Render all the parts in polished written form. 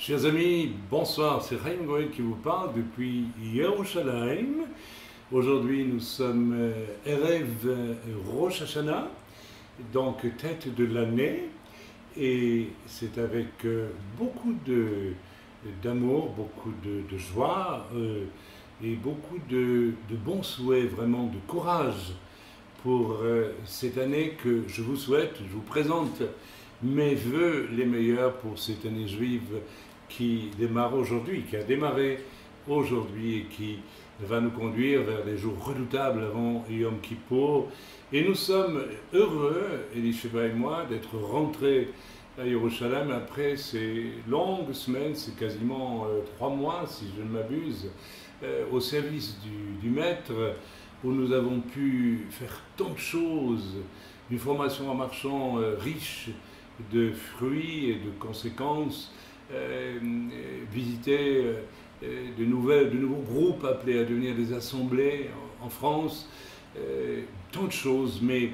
Chers amis, bonsoir, c'est Chaim Goel qui vous parle depuis Yerushalayim. Aujourd'hui nous sommes Erev Rosh Hashanah, donc tête de l'année, et c'est avec beaucoup d'amour, beaucoup de joie et beaucoup de bons souhaits, vraiment de courage pour cette année que je vous souhaite. Je vous présente mes vœux les meilleurs pour cette année juive qui démarre aujourd'hui, qui a démarré aujourd'hui et qui va nous conduire vers des jours redoutables avant Yom Kippour. Et nous sommes heureux, Elisheva et moi, d'être rentrés à Yerushalayim après ces longues semaines, c'est quasiment 3 mois si je ne m'abuse, au service du Maître, où nous avons pu faire tant de choses, une formation en marchant riche de fruits et de conséquences, visiter de nouveaux groupes appelés à devenir des assemblées en France, tant de choses, mais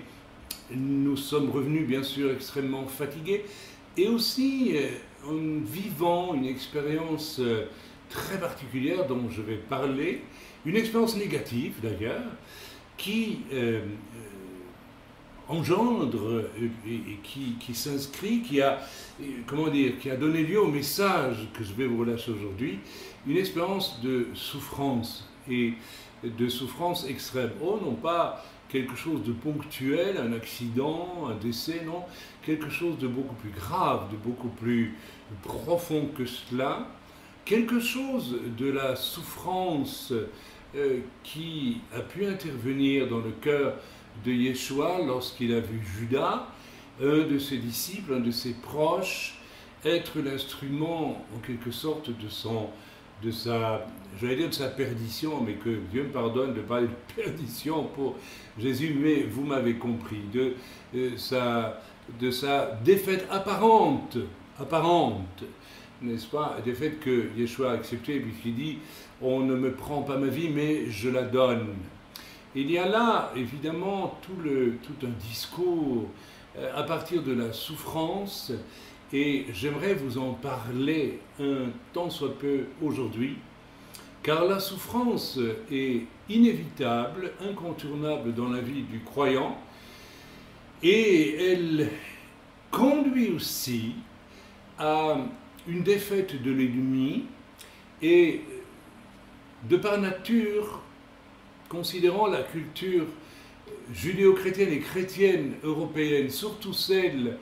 nous sommes revenus bien sûr extrêmement fatigués et aussi en vivant une expérience très particulière dont je vais parler, une expérience négative d'ailleurs, qui engendre et qui s'inscrit, qui a donné lieu au message que je vais vous relâcher aujourd'hui, une expérience de souffrance et de souffrance extrême. Oh, non pas quelque chose de ponctuel, un accident, un décès, non, quelque chose de beaucoup plus grave, de beaucoup plus profond que cela, quelque chose de la souffrance qui a pu intervenir dans le cœur de Yeshua lorsqu'il a vu Judas, un de ses disciples, un de ses proches, être l'instrument en quelque sorte de sa perdition, mais que Dieu me pardonne de parler de perdition pour Jésus, mais vous m'avez compris, de sa défaite apparente, n'est-ce pas, défaite que Yeshua a acceptée, puisqu'il dit « On ne me prend pas ma vie, mais je la donne ». Il y a là, évidemment, tout un discours à partir de la souffrance, et j'aimerais vous en parler un tant soit peu aujourd'hui, car la souffrance est inévitable, incontournable dans la vie du croyant, et elle conduit aussi à une défaite de l'ennemi, et de par nature, considérant la culture judéo-chrétienne et chrétienne européenne, surtout celle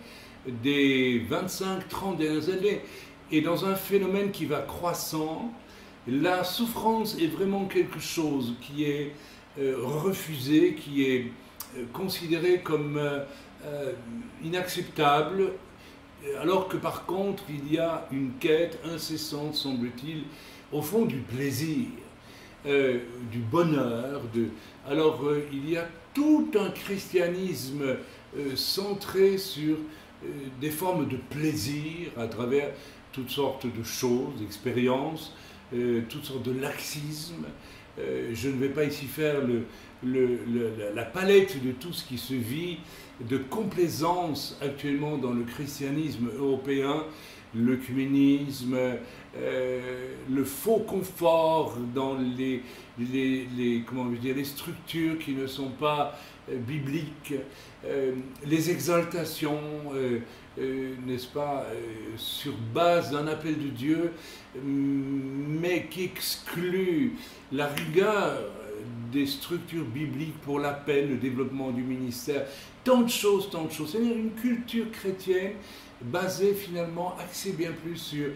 des 25-30 dernières années, et dans un phénomène qui va croissant, la souffrance est vraiment quelque chose qui est refusé, qui est considéré comme inacceptable, alors que par contre il y a une quête incessante, semble-t-il, au fond du plaisir. Du bonheur. Alors il y a tout un christianisme centré sur des formes de plaisir à travers toutes sortes de choses, d'expériences, toutes sortes de laxisme. Je ne vais pas ici faire la palette de tout ce qui se vit de complaisance actuellement dans le christianisme européen, l'œcuménisme, le faux confort dans les structures qui ne sont pas bibliques, les exaltations, n'est-ce pas, sur base d'un appel de Dieu, mais qui exclut la rigueur des structures bibliques pour l'appel, le développement du ministère, tant de choses, c'est-à-dire une culture chrétienne basée finalement, axée bien plus sur,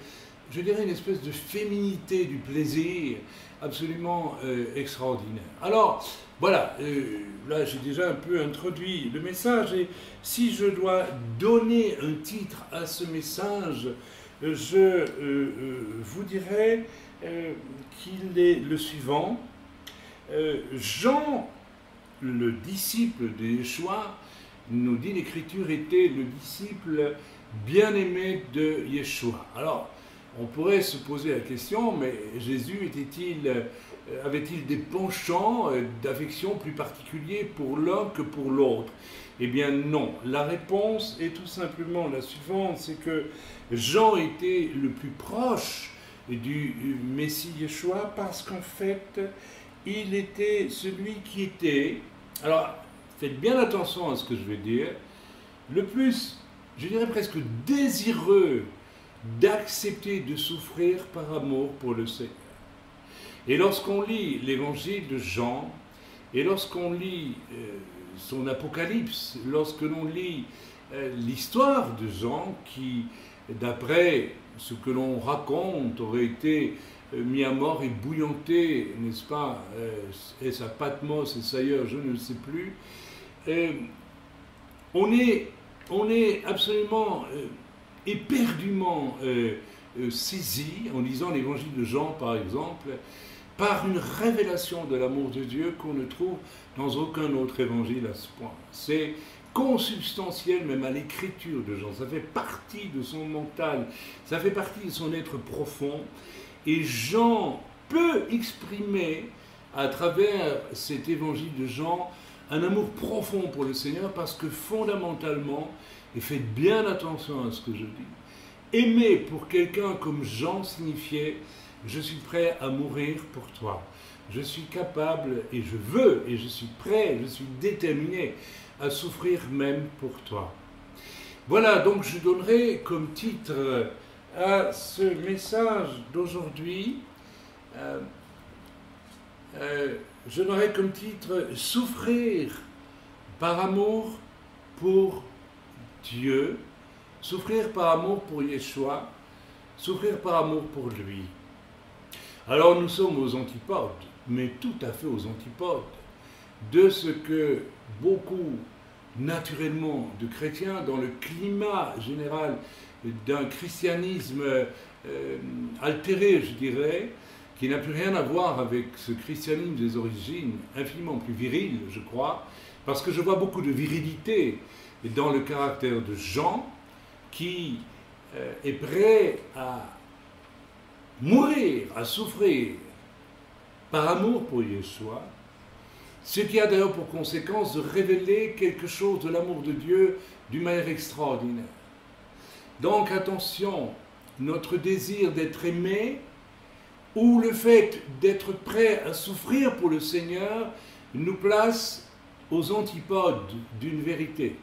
je dirais, une espèce de féminité du plaisir absolument extraordinaire. Alors, voilà, là j'ai déjà un peu introduit le message, et si je dois donner un titre à ce message, je vous dirais qu'il est le suivant. Jean, le disciple de Yeshua, nous dit l'Écriture, était le disciple bien-aimé de Yeshua. Alors, on pourrait se poser la question, mais Jésus avait-il des penchants d'affection plus particuliers pour l'un que pour l'autre? Eh bien non. La réponse est tout simplement la suivante, c'est que Jean était le plus proche du Messie Yeshua parce qu'en fait, il était celui qui était, alors faites bien attention à ce que je vais dire, le plus, je dirais presque désireux d'accepter de souffrir par amour pour le Seigneur. Et lorsqu'on lit l'évangile de Jean, et lorsqu'on lit son Apocalypse, lorsque l'on lit l'histoire de Jean, qui, d'après ce que l'on raconte, aurait été mis à mort et bouillanté, n'est-ce pas, est-ce à Patmos, est-ce ailleurs, je ne sais plus, on est absolument éperdument saisi, en lisant l'évangile de Jean par exemple, par une révélation de l'amour de Dieu qu'on ne trouve dans aucun autre évangile à ce point. C'est consubstantiel même à l'écriture de Jean, ça fait partie de son mental, ça fait partie de son être profond, et Jean peut exprimer à travers cet évangile de Jean un amour profond pour le Seigneur, parce que fondamentalement, et faites bien attention à ce que je dis, aimer pour quelqu'un comme Jean signifiait « je suis prêt à mourir pour toi ». Je suis capable et je veux et je suis prêt, je suis déterminé à souffrir même pour toi. Voilà, donc je donnerai comme titre à ce message d'aujourd'hui, je donnerai comme titre « Souffrir par amour pour Dieu », souffrir par amour pour Yeshua, souffrir par amour pour lui. Alors nous sommes aux antipodes, mais tout à fait aux antipodes de ce que beaucoup, naturellement, de chrétiens, dans le climat général d'un christianisme altéré, je dirais, qui n'a plus rien à voir avec ce christianisme des origines, infiniment plus viril, je crois, parce que je vois beaucoup de virilité dans le caractère de Jean, qui est prêt à mourir, à souffrir par amour pour Yeshua, ce qui a d'ailleurs pour conséquence de révéler quelque chose de l'amour de Dieu d'une manière extraordinaire. Donc attention, notre désir d'être aimé ou le fait d'être prêt à souffrir pour le Seigneur nous place aux antipodes d'une vérité.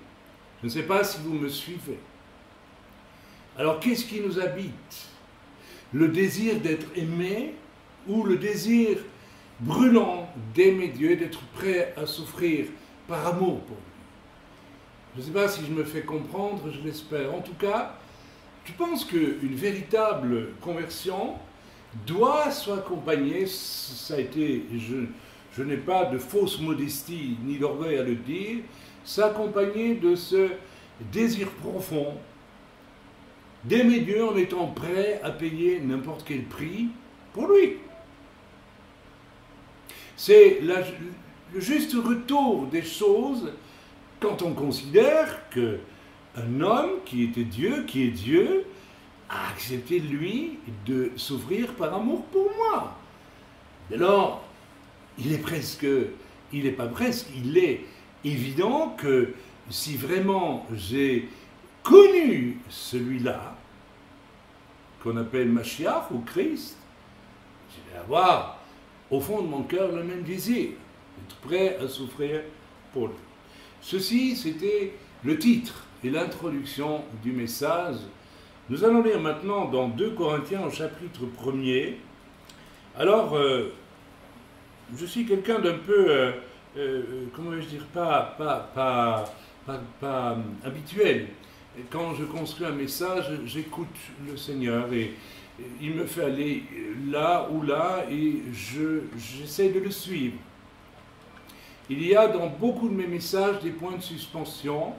Je ne sais pas si vous me suivez. Alors qu'est-ce qui nous habite? Le désir d'être aimé ou le désir brûlant d'aimer Dieu et d'être prêt à souffrir par amour pour lui? Je ne sais pas si je me fais comprendre, je l'espère. En tout cas, je pense qu'une véritable conversion doit s'accompagner, ça a été, je n'ai pas de fausse modestie ni d'orgueil à le dire, s'accompagner de ce désir profond d'aimer Dieu en étant prêt à payer n'importe quel prix pour lui. C'est le juste retour des choses quand on considère qu'un homme qui était Dieu, qui est Dieu, a accepté lui de souffrir par amour pour moi. Alors, il n'est pas presque, il est évident que si vraiment j'ai connu celui-là, qu'on appelle Mashiach ou Christ, je vais avoir au fond de mon cœur le même désir, être prêt à souffrir pour lui. Ceci, c'était le titre et l'introduction du message. Nous allons lire maintenant dans 2 Corinthiens au chapitre 1er. Alors, je suis quelqu'un d'un peu, comment vais-je dire, pas habituel. Quand je construis un message, j'écoute le Seigneur et il me fait aller là ou là et j'essaie de le suivre. Il y a dans beaucoup de mes messages des points de suspension,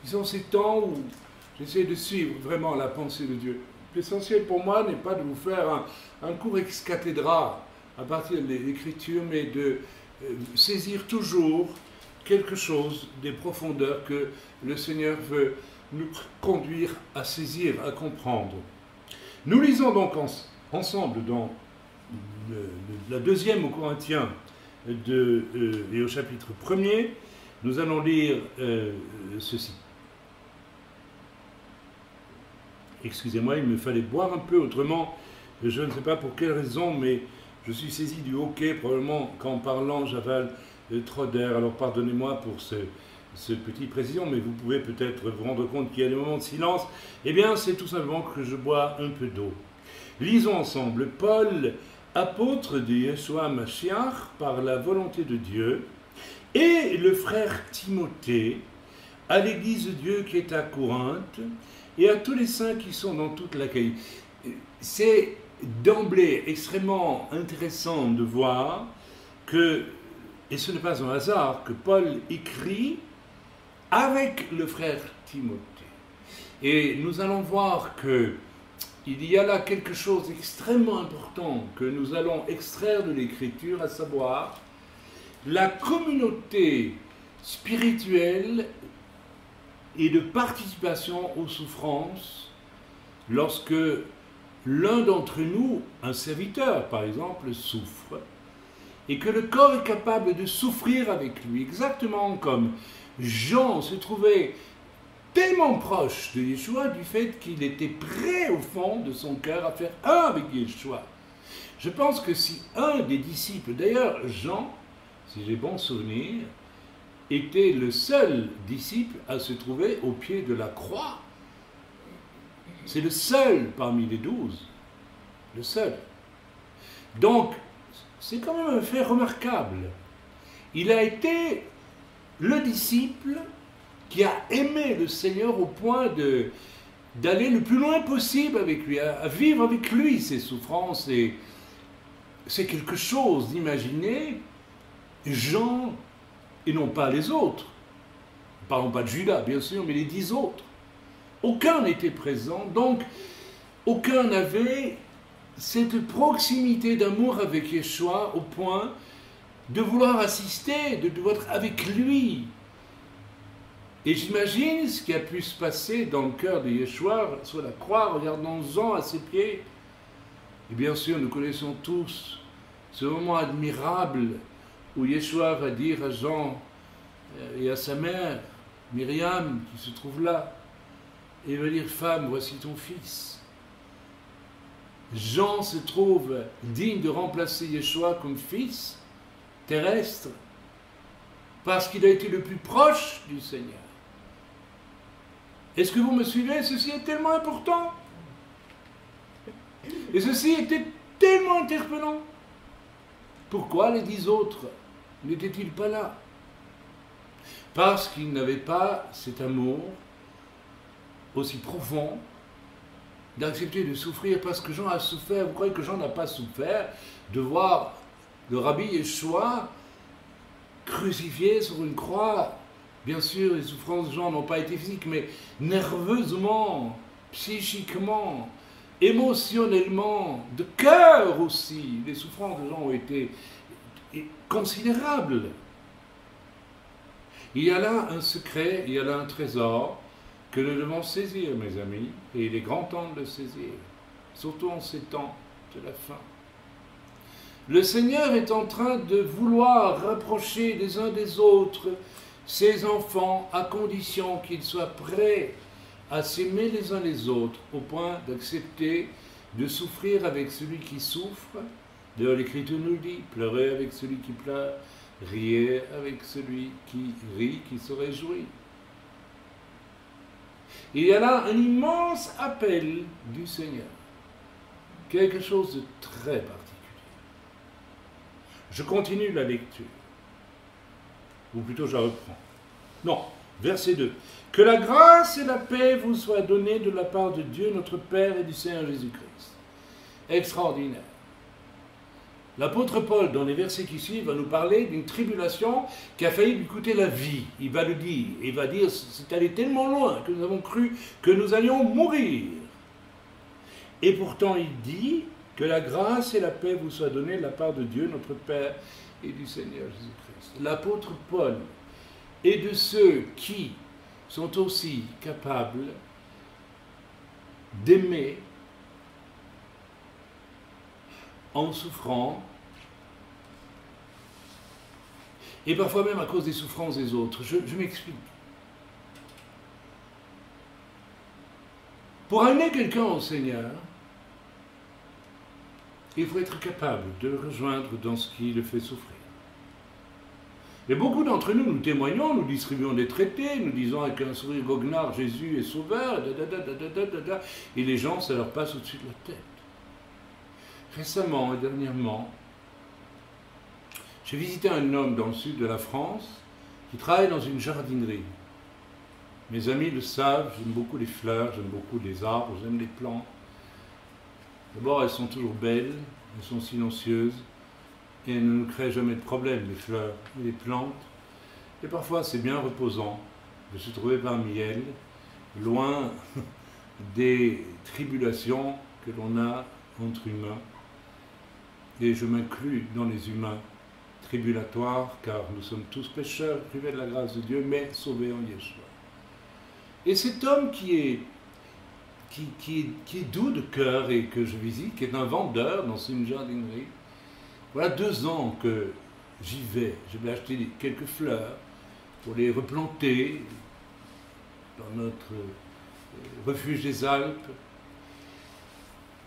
qui sont ces temps où j'essaie de suivre vraiment la pensée de Dieu. L'essentiel pour moi n'est pas de vous faire un cours ex cathedra à partir de l'Écriture, mais de saisir toujours quelque chose des profondeurs que le Seigneur veut nous conduire à saisir, à comprendre. Nous lisons donc ensemble dans la deuxième aux Corinthiens et au chapitre 1er, nous allons lire ceci. Excusez-moi, il me fallait boire un peu, autrement, je ne sais pas pour quelle raison, mais je suis saisi du hoquet, probablement qu'en parlant, j'avale trop d'air. Alors pardonnez-moi pour ce petit précision, mais vous pouvez peut-être vous rendre compte qu'il y a des moments de silence. Eh bien, c'est tout simplement que je bois un peu d'eau. Lisons ensemble. Paul, apôtre de Yeshua Mashiach, par la volonté de Dieu, et le frère Timothée, à l'église de Dieu qui est à Corinthe, et à tous les saints qui sont dans toute l'Achaïe. C'est d'emblée extrêmement intéressant de voir que, et ce n'est pas un hasard, que Paul écrit avec le frère Timothée. Et nous allons voir qu'il y a là quelque chose d'extrêmement important que nous allons extraire de l'Écriture, à savoir la communauté spirituelle et de participation aux souffrances lorsque l'un d'entre nous, un serviteur par exemple, souffre, et que le corps est capable de souffrir avec lui, exactement comme Jean se trouvait tellement proche de Yeshua du fait qu'il était prêt au fond de son cœur à faire un avec Yeshua. Je pense que si un des disciples, d'ailleurs Jean, si j'ai bon souvenir, était le seul disciple à se trouver au pied de la croix. C'est le seul parmi les 12. Le seul. Donc, c'est quand même un fait remarquable. Il a été le disciple qui a aimé le Seigneur au point d'aller le plus loin possible avec lui, à vivre avec lui ses souffrances. Et c'est quelque chose d'imaginer Jean et non pas les autres. Ne parlons pas de Judas, bien sûr, mais les 10 autres. Aucun n'était présent, donc aucun n'avait cette proximité d'amour avec Yeshua au point de vouloir assister, de devoir être avec lui. Et j'imagine ce qui a pu se passer dans le cœur de Yeshua sur la croix, regardons-en à ses pieds. Et bien sûr, nous connaissons tous ce moment admirable où Yeshua va dire à Jean et à sa mère, Myriam, qui se trouve là, et il va dire, femme, voici ton fils. Jean se trouve digne de remplacer Yeshua comme fils terrestre, parce qu'il a été le plus proche du Seigneur. Est-ce que vous me suivez? Ceci est tellement important. Et ceci était tellement interpellant. Pourquoi les 10 autres n'étaient-ils pas là? Parce qu'ils n'avaient pas cet amour aussi profond d'accepter de souffrir, parce que Jean a souffert. Vous croyez que Jean n'a pas souffert de voir le rabbi Yeshua crucifié sur une croix? Bien sûr, les souffrances de Jean n'ont pas été physiques, mais nerveusement, psychiquement, émotionnellement, de cœur aussi. Les souffrances de Jean ont été considérables. Il y a là un secret, il y a là un trésor que nous devons saisir, mes amis, et il est grand temps de le saisir, surtout en ces temps de la fin. Le Seigneur est en train de vouloir rapprocher les uns des autres ses enfants, à condition qu'ils soient prêts à s'aimer les uns les autres, au point d'accepter de souffrir avec celui qui souffre. D'ailleurs, l'Écriture nous dit, pleurez avec celui qui pleure, riez avec celui qui rit, qui se réjouit. Il y a là un immense appel du Seigneur, quelque chose de très particulier. Je continue la lecture, ou plutôt je la reprends. Non, verset 2. Que la grâce et la paix vous soient données de la part de Dieu, notre Père, et du Seigneur Jésus-Christ. Extraordinaire. L'apôtre Paul, dans les versets qui suivent, va nous parler d'une tribulation qui a failli lui coûter la vie. Il va le dire. Il va dire, c'est allé tellement loin que nous avons cru que nous allions mourir. Et pourtant, il dit que la grâce et la paix vous soient données de la part de Dieu, notre Père, et du Seigneur Jésus-Christ. L'apôtre Paul est de ceux qui sont aussi capables d'aimer en souffrant, et parfois même à cause des souffrances des autres. Je m'explique. Pour amener quelqu'un au Seigneur, il faut être capable de le rejoindre dans ce qui le fait souffrir. Et beaucoup d'entre nous, nous témoignons, nous distribuons des traités, nous disons avec un sourire goguenard, Jésus est sauveur, et les gens, ça leur passe au-dessus de la tête. Récemment et dernièrement, j'ai visité un homme dans le sud de la France qui travaille dans une jardinerie. Mes amis le savent, j'aime beaucoup les fleurs, j'aime beaucoup les arbres, j'aime les plantes. D'abord, elles sont toujours belles, elles sont silencieuses, et elles ne nous créent jamais de problème, les fleurs et les plantes. Et parfois, c'est bien reposant de se trouver parmi elles, loin des tribulations que l'on a entre humains. Et je m'inclus dans les humains tribulatoires, car nous sommes tous pécheurs, privés de la grâce de Dieu, mais sauvés en Yeshua. Et cet homme qui est doux de cœur et que je visite, qui est un vendeur dans une jardinerie, voilà 2 ans que j'y vais. Je vais acheter quelques fleurs pour les replanter dans notre refuge des Alpes.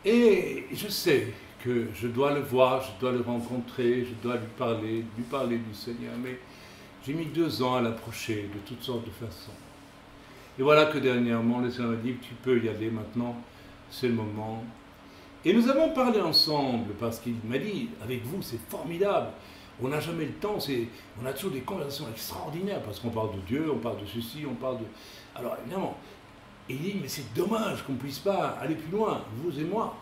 Et je sais que je dois le voir, je dois le rencontrer, je dois lui parler du Seigneur. Mais j'ai mis 2 ans à l'approcher de toutes sortes de façons. Et voilà que dernièrement, le Seigneur m'a dit, tu peux y aller maintenant, c'est le moment. Et nous avons parlé ensemble, parce qu'il m'a dit, avec vous, c'est formidable. On n'a jamais le temps, on a toujours des conversations extraordinaires, parce qu'on parle de Dieu, on parle de ceci, on parle de... Alors évidemment, il dit, mais c'est dommage qu'on ne puisse pas aller plus loin, vous et moi.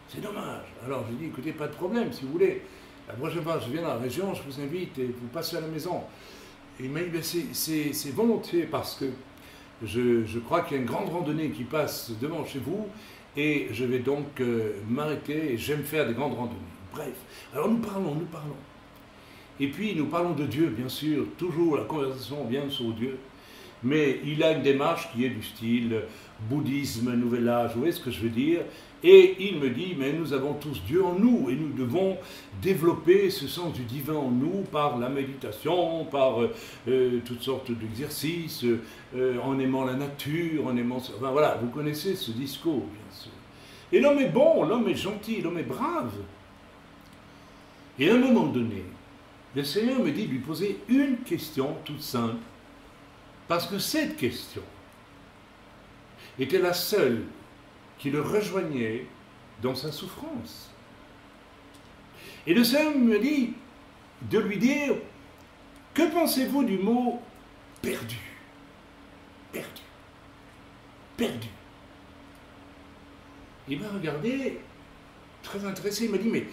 C'est dommage. Alors je lui ai dit, écoutez, pas de problème, si vous voulez. La prochaine fois que je viens dans la région, je vous invite et vous passez à la maison. Et il m'a dit, ben, c'est volontiers, parce que je crois qu'il y a une grande randonnée qui passe devant chez vous, et je vais donc m'arrêter, et j'aime faire des grandes randonnées. Bref, alors nous parlons. Et puis nous parlons de Dieu, bien sûr, toujours la conversation vient sur Dieu, mais il a une démarche qui est du style bouddhisme, nouvel âge, vous voyez ce que je veux dire? Et il me dit, mais nous avons tous Dieu en nous, et nous devons développer ce sens du divin en nous par la méditation, par toutes sortes d'exercices, en aimant la nature, en aimant... Enfin voilà, vous connaissez ce discours, bien sûr. Et l'homme est bon, l'homme est gentil, l'homme est brave. Et à un moment donné, le Seigneur me dit de lui poser une question toute simple, parce que cette question était la seule qui le rejoignait dans sa souffrance. Et le Seigneur me dit de lui dire, que pensez-vous du mot perdu? Perdu. Perdu. Il m'a regardé, très intéressé, il m'a dit, mais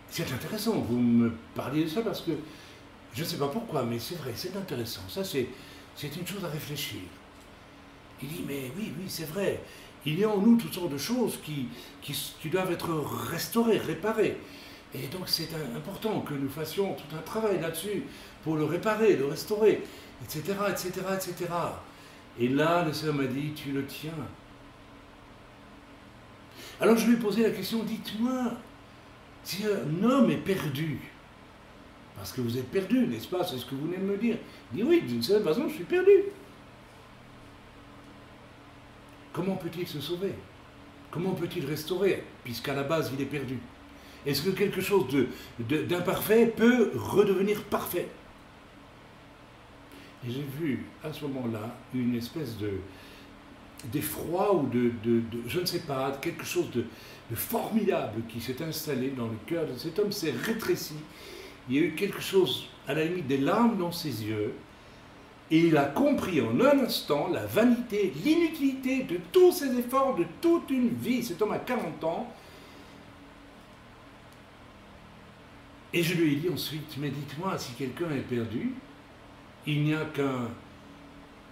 c'est intéressant, vous me parliez de ça parce que, je ne sais pas pourquoi, mais c'est vrai, c'est intéressant, ça c'est une chose à réfléchir. Il dit, mais oui, c'est vrai, il y a en nous toutes sortes de choses qui doivent être restaurées, réparées. Et donc c'est important que nous fassions tout un travail là-dessus pour le réparer, le restaurer, etc., etc., etc. Et là, le Seigneur m'a dit, tu le tiens. Alors je lui ai posé la question, dites-moi, si un homme est perdu, parce que vous êtes perdu, n'est-ce pas? C'est ce que vous venez de me dire. Il dit, oui, d'une certaine façon, je suis perdu. Comment peut-il se sauver? Comment peut-il restaurer, puisqu'à la base, il est perdu? Est-ce que quelque chose d'imparfait peut redevenir parfait? Et j'ai vu, à ce moment-là, une espèce d'effroi ou je ne sais pas, quelque chose de formidable qui s'est installé dans le cœur de cet homme, s'est rétréci. Il y a eu quelque chose, à la limite, des larmes dans ses yeux, et il a compris en un instant la vanité, l'inutilité de tous ses efforts, de toute une vie. Cet homme a 40 ans. Et je lui ai dit ensuite, mais dites-moi, si quelqu'un est perdu, il n'y a qu'un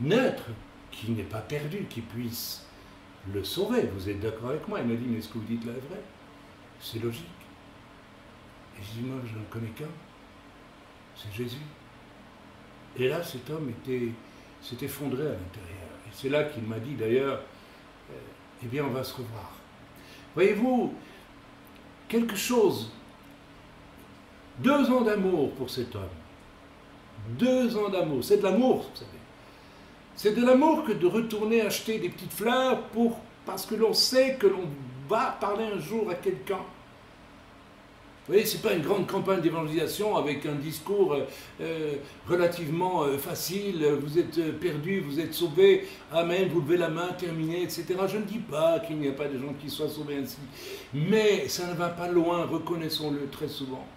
être qui n'est pas perdu, qui puisse le sauver. Vous êtes d'accord avec moi? Il m'a dit, mais ce que vous dites là est vrai. C'est logique. Et je dis, moi, je ne connais qu'un. C'est Jésus. Et là, cet homme s'est effondré à l'intérieur. Et c'est là qu'il m'a dit, d'ailleurs, eh bien, on va se revoir. Voyez-vous, quelque chose. 2 ans d'amour pour cet homme. 2 ans d'amour. C'est de l'amour, vous savez. C'est de l'amour que de retourner acheter des petites fleurs parce que l'on sait que l'on va parler un jour à quelqu'un. Vous voyez, ce n'est pas une grande campagne d'évangélisation avec un discours relativement facile. Vous êtes perdu, vous êtes sauvé, amen, vous levez la main, terminé, etc. Je ne dis pas qu'il n'y a pas de gens qui soient sauvés ainsi. Mais ça ne va pas loin, reconnaissons-le très souvent.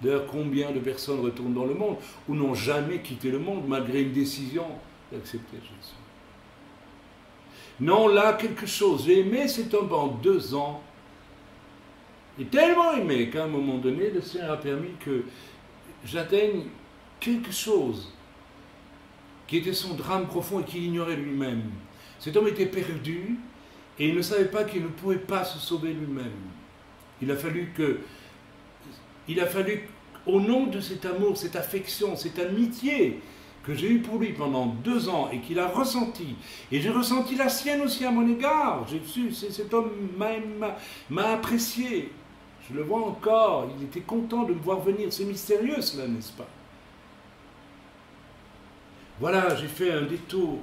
D'ailleurs, combien de personnes retournent dans le monde ou n'ont jamais quitté le monde malgré une décision d'accepter Jésus. Non, là, quelque chose. J'ai aimé cet homme pendant 2 ans. J'ai tellement aimé qu'à un moment donné, le Seigneur a permis que j'atteigne quelque chose qui était son drame profond et qu'il ignorait lui-même. Cet homme était perdu et il ne savait pas qu'il ne pouvait pas se sauver lui-même. Il a fallu, au nom de cet amour, cette affection, cette amitié que j'ai eue pour lui pendant 2 ans et qu'il a ressenti, et j'ai ressenti la sienne aussi à mon égard. Cet homme m'a apprécié. Je le vois encore, il était content de me voir venir. C'est mystérieux cela, n'est-ce pas? Voilà, j'ai fait un détour.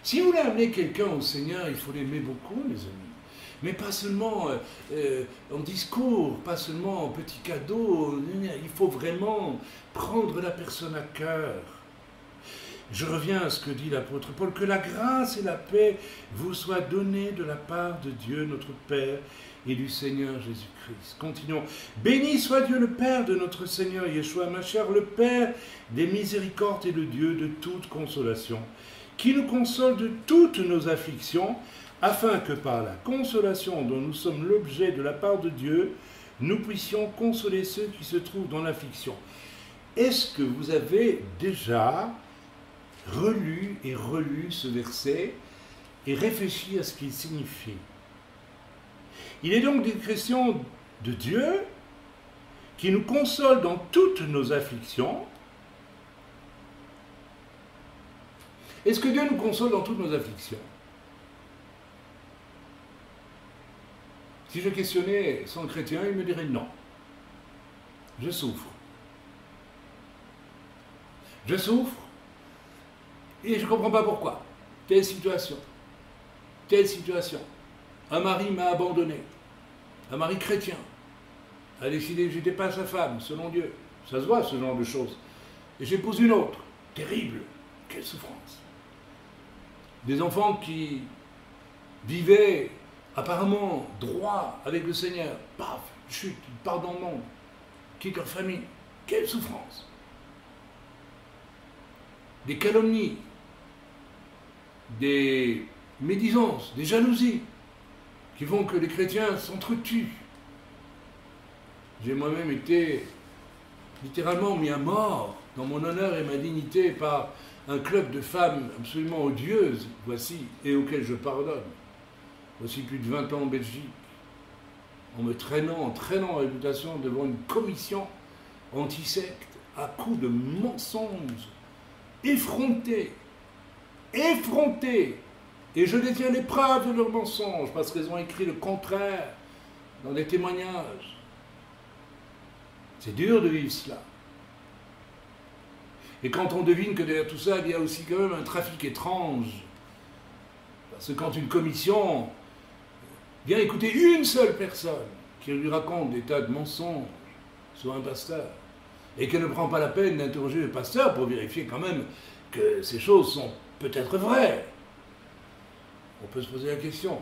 Si vous voulez amener quelqu'un au Seigneur, il faut l'aimer beaucoup, mes amis. Mais pas seulement en discours, pas seulement en petits cadeaux. Il faut vraiment prendre la personne à cœur. Je reviens à ce que dit l'apôtre Paul, que la grâce et la paix vous soient données de la part de Dieu notre Père et du Seigneur Jésus-Christ. Continuons. Béni soit Dieu le Père de notre Seigneur Yeshua Mashiach, le Père des miséricordes et le Dieu de toute consolation, qui nous console de toutes nos afflictions, afin que par la consolation dont nous sommes l'objet de la part de Dieu, nous puissions consoler ceux qui se trouvent dans l'affliction. Est-ce que vous avez déjà relu et relu ce verset et réfléchi à ce qu'il signifie? Il est donc une question de Dieu qui nous console dans toutes nos afflictions. Est-ce que Dieu nous console dans toutes nos afflictions? Si je questionnais son chrétien, il me dirait non. Je souffre. Je souffre et je ne comprends pas pourquoi. Telle situation. Telle situation. Un mari m'a abandonné. Un mari chrétien a décidé que je n'étais pas sa femme, selon Dieu. Ça se voit, ce genre de choses. Et j'épouse une autre. Terrible. Quelle souffrance. Des enfants qui vivaient apparemment droit avec le Seigneur. Paf, chute, ils partent dans le monde. Quittent leur famille. Quelle souffrance. Des calomnies. Des médisances, des jalousies, qui font que les chrétiens s'entretuent. J'ai moi-même été littéralement mis à mort dans mon honneur et ma dignité par un club de femmes absolument odieuses, voici, et auxquelles je pardonne. Voici plus de 20 ans en Belgique, en me traînant en réputation devant une commission anti-secte, à coups de mensonges, effrontés, et je détiens les preuves de leurs mensonges, parce qu'elles ont écrit le contraire dans des témoignages. C'est dur de vivre cela. Et quand on devine que derrière tout ça, il y a aussi quand même un trafic étrange, parce que quand une commission vient écouter une seule personne qui lui raconte des tas de mensonges sur un pasteur, et qu'elle ne prend pas la peine d'interroger le pasteur pour vérifier quand même que ces choses sont peut-être vraies, on peut se poser la question.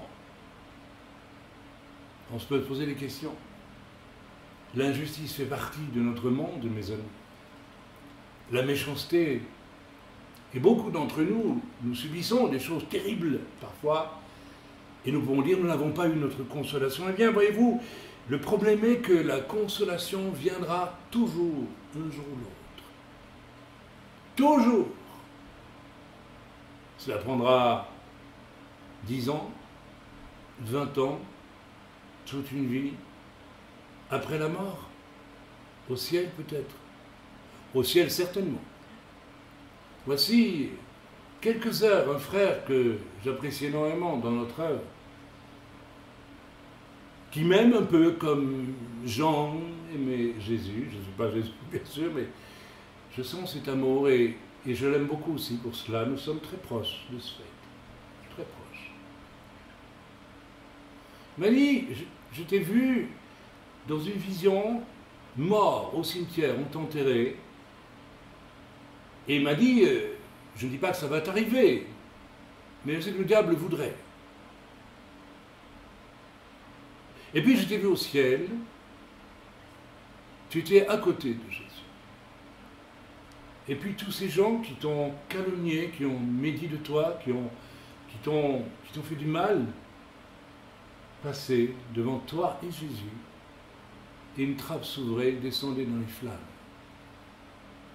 On se peut poser des questions. L'injustice fait partie de notre monde, mes amis. La méchanceté. Et beaucoup d'entre nous, nous subissons des choses terribles parfois, et nous pouvons dire nous n'avons pas eu notre consolation. Eh bien, voyez-vous, le problème est que la consolation viendra toujours, un jour ou l'autre. Toujours. Cela prendra 10 ans, 20 ans, toute une vie, après la mort, au ciel peut-être, au ciel certainement. Voici quelques heures, un frère que j'apprécie énormément dans notre œuvre, qui m'aime un peu comme Jean aimait Jésus. Je ne suis pas Jésus, bien sûr, mais je sens cet amour et je l'aime beaucoup aussi pour cela. Nous sommes très proches de ce fait, très proches. Il m'a dit, je t'ai vu dans une vision, mort au cimetière, on t'a enterré. Et il m'a dit, je ne dis pas que ça va t'arriver, mais c'est que le diable voudrait. Et puis je t'ai vu au ciel, tu étais à côté de Jésus. Et puis tous ces gens qui t'ont calomnié, qui ont médit de toi, qui t'ont fait du mal, passaient devant toi et Jésus, et une trappe s'ouvrait, descendait dans les flammes.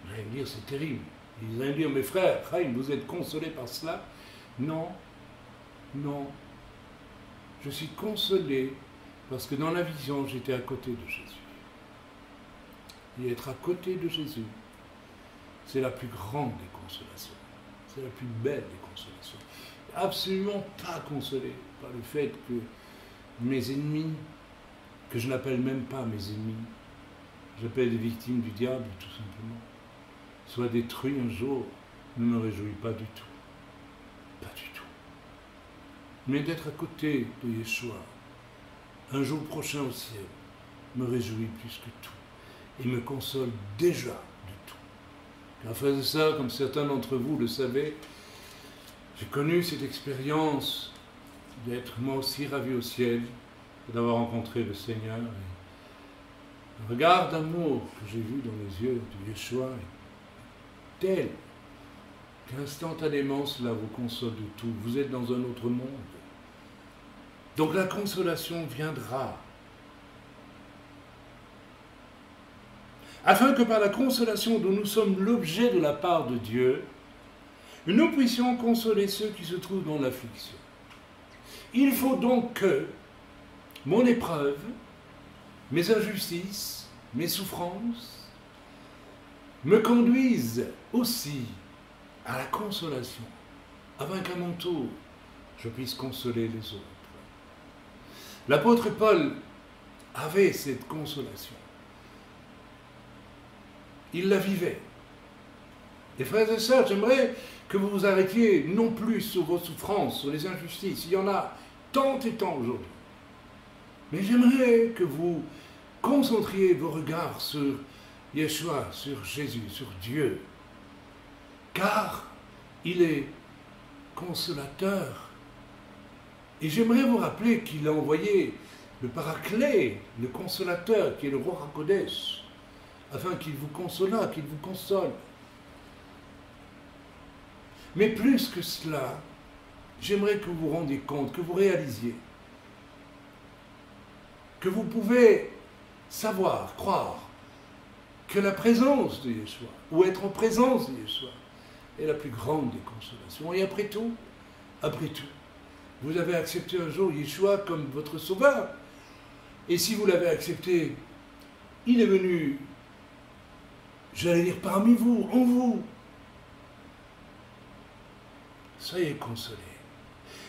Vous allez me dire, c'est terrible. Ils allaient me dire, mes frères, Chaim, vous êtes consolés par cela? Non, non. Je suis consolé parce que dans la vision, j'étais à côté de Jésus. Et être à côté de Jésus, c'est la plus grande des consolations. C'est la plus belle des consolations. Absolument pas consolé par le fait que mes ennemis, que je n'appelle même pas mes ennemis, j'appelle des victimes du diable tout simplement, soient détruits un jour, ne me réjouis pas du tout. Pas du tout. Mais d'être à côté de Yeshua, un jour prochain au ciel, me réjouit plus que tout et me console déjà du tout. Car frères et sœurs, comme certains d'entre vous le savaient, j'ai connu cette expérience d'être moi aussi ravi au ciel, d'avoir rencontré le Seigneur. Et le regard d'amour que j'ai vu dans les yeux de Yeshua est tel qu'instantanément cela vous console de tout. Vous êtes dans un autre monde. Donc la consolation viendra. Afin que par la consolation dont nous sommes l'objet de la part de Dieu, nous puissions consoler ceux qui se trouvent dans l'affliction. Il faut donc que mon épreuve, mes injustices, mes souffrances, me conduisent aussi à la consolation, afin qu'à mon tour, je puisse consoler les autres. L'apôtre Paul avait cette consolation. Il la vivait. Et frères et sœurs, j'aimerais que vous vous arrêtiez non plus sur vos souffrances, sur les injustices. Il y en a tant et tant aujourd'hui. Mais j'aimerais que vous concentriez vos regards sur Yeshua, sur Jésus, sur Dieu. Car il est consolateur. Et j'aimerais vous rappeler qu'il a envoyé le Paraclet, le consolateur, qui est le Roi HaKodesh, afin qu'il vous consolât, qu'il vous console. Mais plus que cela, j'aimerais que vous vous rendiez compte, que vous réalisiez que vous pouvez savoir, croire, que la présence de Yeshua, ou être en présence de Yeshua, est la plus grande des consolations. Et après tout, vous avez accepté un jour Yeshua comme votre sauveur. Et si vous l'avez accepté, il est venu, j'allais dire, parmi vous, en vous. Soyez consolés.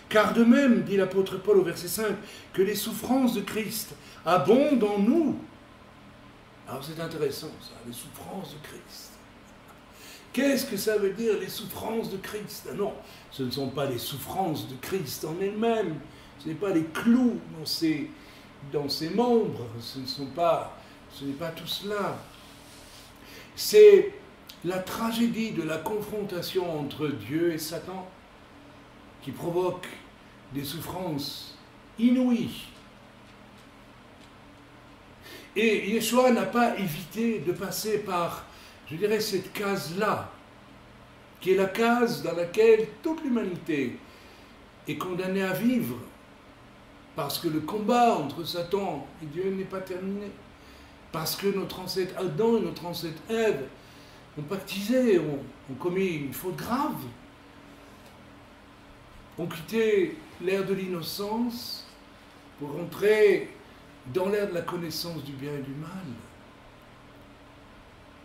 Car de même, dit l'apôtre Paul au verset 5, que les souffrances de Christ abondent en nous. Alors c'est intéressant ça, les souffrances de Christ. Qu'est-ce que ça veut dire, les souffrances de Christ? Non, ce ne sont pas les souffrances de Christ en elles-mêmes, ce n'est pas les clous dans ses membres, ce n'est pas tout cela. C'est la tragédie de la confrontation entre Dieu et Satan qui provoque des souffrances inouïes. Et Yeshua n'a pas évité de passer par, je dirais, cette case-là, qui est la case dans laquelle toute l'humanité est condamnée à vivre, parce que le combat entre Satan et Dieu n'est pas terminé, parce que notre ancêtre Adam et notre ancêtre Ève ont pactisé, ont commis une faute grave, ont quitté l'ère de l'innocence pour rentrer dans l'ère de la connaissance du bien et du mal.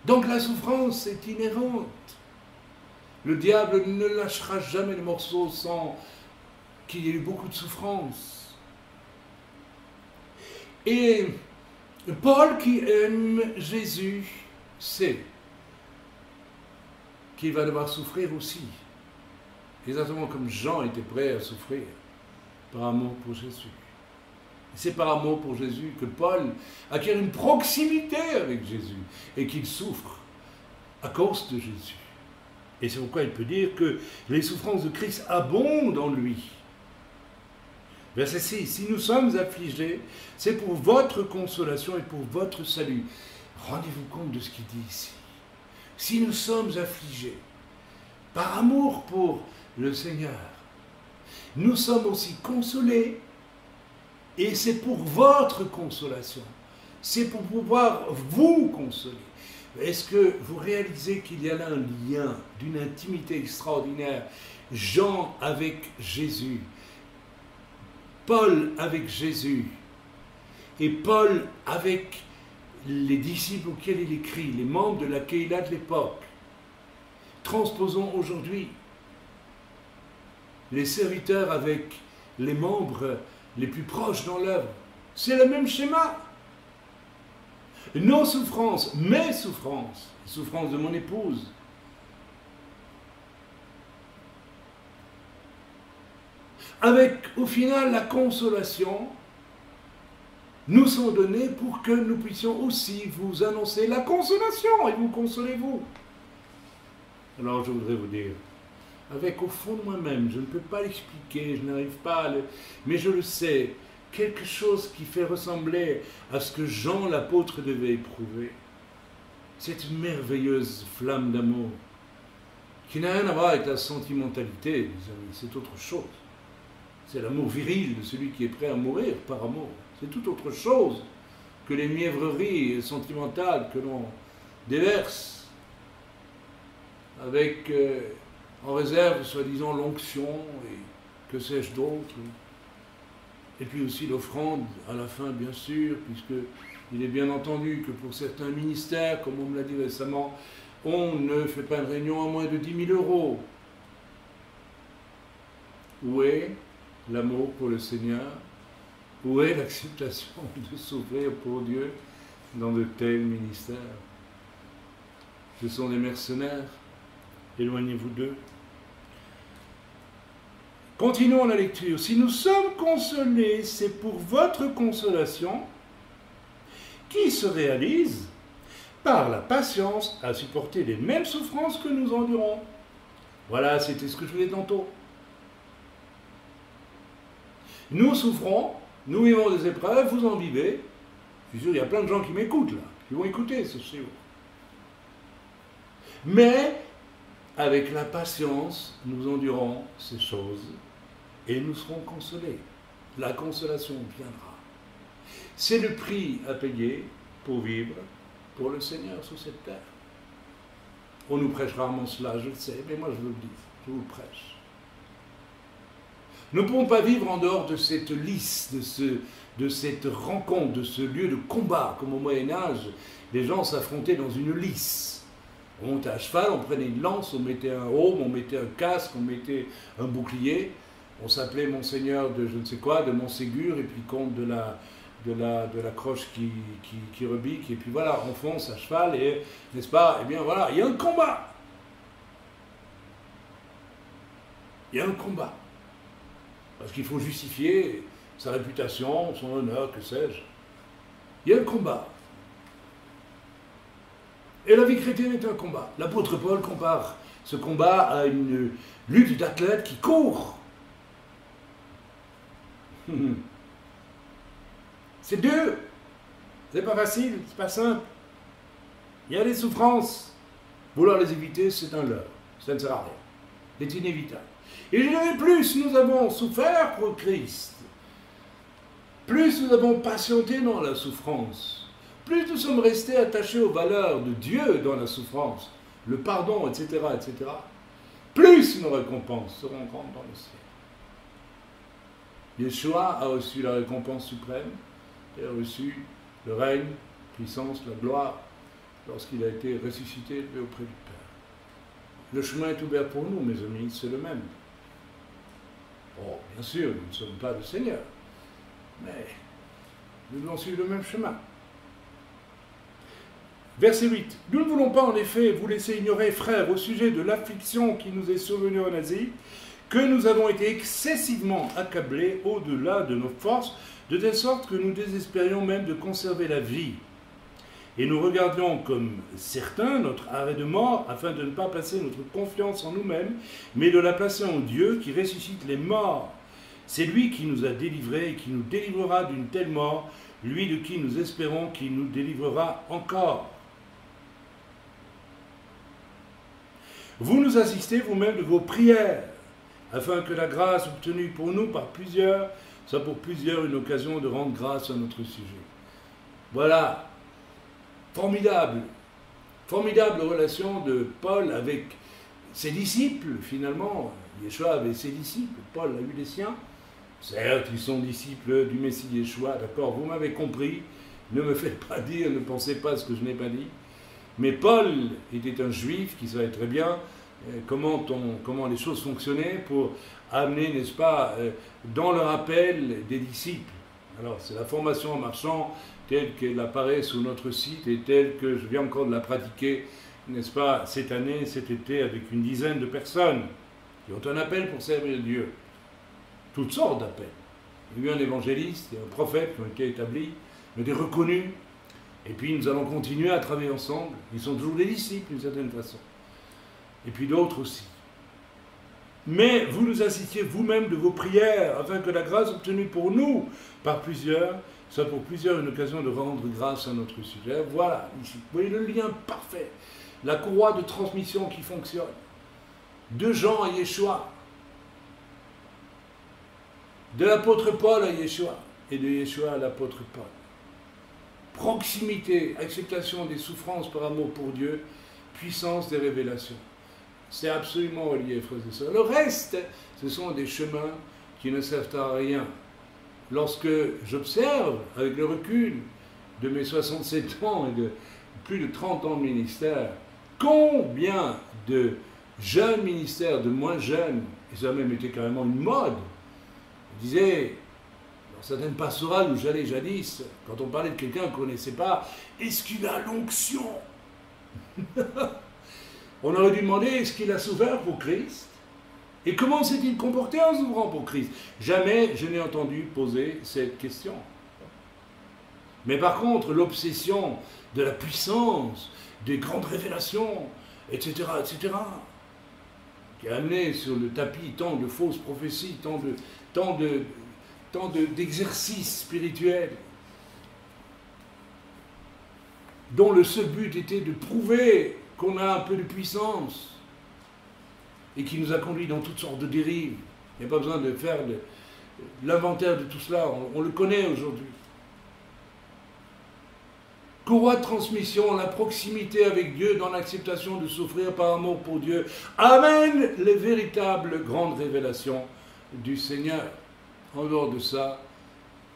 Donc la souffrance est inhérente. Le diable ne lâchera jamais le morceau sans qu'il y ait eu beaucoup de souffrance. Et Paul, qui aime Jésus, sait qu'il va devoir souffrir aussi. Exactement comme Jean était prêt à souffrir par amour pour Jésus. C'est par amour pour Jésus que Paul acquiert une proximité avec Jésus et qu'il souffre à cause de Jésus. Et c'est pourquoi il peut dire que les souffrances de Christ abondent en lui. Verset 6, si nous sommes affligés, c'est pour votre consolation et pour votre salut. Rendez-vous compte de ce qu'il dit ici. Si nous sommes affligés, par amour pour le Seigneur, nous sommes aussi consolés, et c'est pour votre consolation. C'est pour pouvoir vous consoler. Est-ce que vous réalisez qu'il y a là un lien d'une intimité extraordinaire? Jean avec Jésus, Paul avec Jésus, et Paul avec les disciples auxquels il écrit, les membres de la Keïla de l'époque. Transposons aujourd'hui les serviteurs avec les membres les plus proches dans l'œuvre. C'est le même schéma. Nos souffrances, mes souffrances, les souffrances de mon épouse, avec au final la consolation, nous sont donnés pour que nous puissions aussi vous annoncer la consolation et vous consolez vous. Alors je voudrais vous dire, avec au fond de moi-même, je ne peux pas l'expliquer, je n'arrive pas à le... mais je le sais, quelque chose qui fait ressembler à ce que Jean l'apôtre devait éprouver. Cette merveilleuse flamme d'amour, qui n'a rien à voir avec la sentimentalité, mes amis, c'est autre chose. C'est l'amour viril de celui qui est prêt à mourir par amour. C'est tout autre chose que les mièvreries sentimentales que l'on déverse avec, en réserve, soi-disant, l'onction et que sais-je d'autre. Et puis aussi l'offrande à la fin, bien sûr, puisqu'il est bien entendu que pour certains ministères, comme on me l'a dit récemment, on ne fait pas une réunion à moins de 10 000 euros. Où est l'amour pour le Seigneur? Où est l'acceptation de souffrir pour Dieu dans de tels ministères? Ce sont des mercenaires. Éloignez-vous d'eux. Continuons la lecture. Si nous sommes consolés, c'est pour votre consolation qui se réalise par la patience à supporter les mêmes souffrances que nous endurons. Voilà, c'était ce que je vous disais tantôt. Nous souffrons, nous vivons des épreuves, vous en vivez. Je suis sûr, il y a plein de gens qui m'écoutent là, qui vont écouter ce séjour. Mais, avec la patience, nous endurons ces choses et nous serons consolés. La consolation viendra. C'est le prix à payer pour vivre pour le Seigneur sur cette terre. On nous prêche rarement cela, je le sais, mais moi je vous le dis, je vous le prêche. Nous ne pouvons pas vivre en dehors de cette lice, de cette rencontre, de ce lieu de combat, comme au Moyen-Âge, les gens s'affrontaient dans une lice. On montait à cheval, on prenait une lance, on mettait un aume, on mettait un casque, on mettait un bouclier, on s'appelait Monseigneur de je ne sais quoi, de Montségur, et puis comte de la croche qui rebique, et puis voilà, on fonce à cheval, et, n'est-ce pas, eh bien voilà, il y a un combat. Il y a un combat. Parce qu'il faut justifier sa réputation, son honneur, que sais-je. Il y a un combat. Et la vie chrétienne est un combat. L'apôtre Paul compare ce combat à une lutte d'athlètes qui courent. C'est dur. C'est pas facile, c'est pas simple. Il y a des souffrances. Vouloir les éviter, c'est un leurre. Ça ne sert à rien. C'est inévitable. Et je dirais, plus nous avons souffert pour Christ, plus nous avons patienté dans la souffrance, plus nous sommes restés attachés aux valeurs de Dieu dans la souffrance, le pardon, etc., etc., plus nos récompenses seront grandes dans le ciel. Yeshua a reçu la récompense suprême, il a reçu le règne, la puissance, la gloire, lorsqu'il a été ressuscité et élevé auprès du Père. Le chemin est ouvert pour nous, mes amis, c'est le même. Oh, bien sûr, nous ne sommes pas le Seigneur, mais Nous devons suivre le même chemin. Verset 8. Nous ne voulons pas en effet vous laisser ignorer, frères, au sujet de l'affliction qui nous est survenue en Asie, que nous avons été excessivement accablés au-delà de nos forces, de telle sorte que nous désespérions même de conserver la vie. Et nous regardions comme certains notre arrêt de mort, afin de ne pas placer notre confiance en nous-mêmes, mais de la placer en Dieu qui ressuscite les morts. C'est lui qui nous a délivrés et qui nous délivrera d'une telle mort, lui de qui nous espérons qu'il nous délivrera encore. Vous nous assistez vous-même de vos prières, afin que la grâce obtenue pour nous par plusieurs soit pour plusieurs une occasion de rendre grâce à notre sujet. Voilà, formidable relation de Paul avec ses disciples, finalement. Yeshua avait ses disciples, Paul a eu les siens. Certes, ils sont disciples du Messie Yeshua, d'accord, vous m'avez compris, ne me faites pas dire, ne pensez pas ce que je n'ai pas dit. Mais Paul était un juif qui savait très bien comment les choses fonctionnaient pour amener, n'est-ce pas, dans le rappel des disciples. Alors, c'est la formation en marchant telle qu'elle apparaît sur notre site et telle que je viens encore de la pratiquer, n'est-ce pas, cette année, cet été, avec une dizaine de personnes qui ont un appel pour servir Dieu. Toutes sortes d'appels. Il y a eu un évangéliste, un prophète qui ont été établis, qui ont été reconnus. Et puis nous allons continuer à travailler ensemble. Ils sont toujours des disciples d'une certaine façon. Et puis d'autres aussi. Mais vous nous assistiez vous-même de vos prières, afin que la grâce obtenue pour nous par plusieurs soit pour plusieurs une occasion de rendre grâce à notre sujet. Voilà, ici. Vous voyez le lien parfait. La courroie de transmission qui fonctionne. De Jean à Yeshua. De l'apôtre Paul à Yeshua. Et de Yeshua à l'apôtre Paul. Proximité, acceptation des souffrances par amour pour Dieu, puissance des révélations. C'est absolument relié, frères et sœurs. Le reste, ce sont des chemins qui ne servent à rien. Lorsque j'observe, avec le recul de mes 67 ans et de plus de 30 ans de ministère, combien de jeunes ministères, de moins jeunes, et ça a même été carrément une mode, je disais, dans certaines pastorales où j'allais jadis, quand on parlait de quelqu'un qu'on ne connaissait pas, est-ce qu'il a l'onction? On aurait dû demander, est-ce qu'il a souffert pour Christ? Et comment s'est-il comporté en souffrant pour Christ? Jamais je n'ai entendu poser cette question. Mais par contre, l'obsession de la puissance, des grandes révélations, etc., qui a amené sur le tapis tant de fausses prophéties, tant d'exercices spirituels, dont le seul but était de prouver qu'on a un peu de puissance, et qui nous a conduits dans toutes sortes de dérives. Il n'y a pas besoin de faire l'inventaire de tout cela, on le connaît aujourd'hui. Courroie de transmission, la proximité avec Dieu dans l'acceptation de souffrir par amour pour Dieu, amène les véritables grandes révélations du Seigneur. En dehors de ça,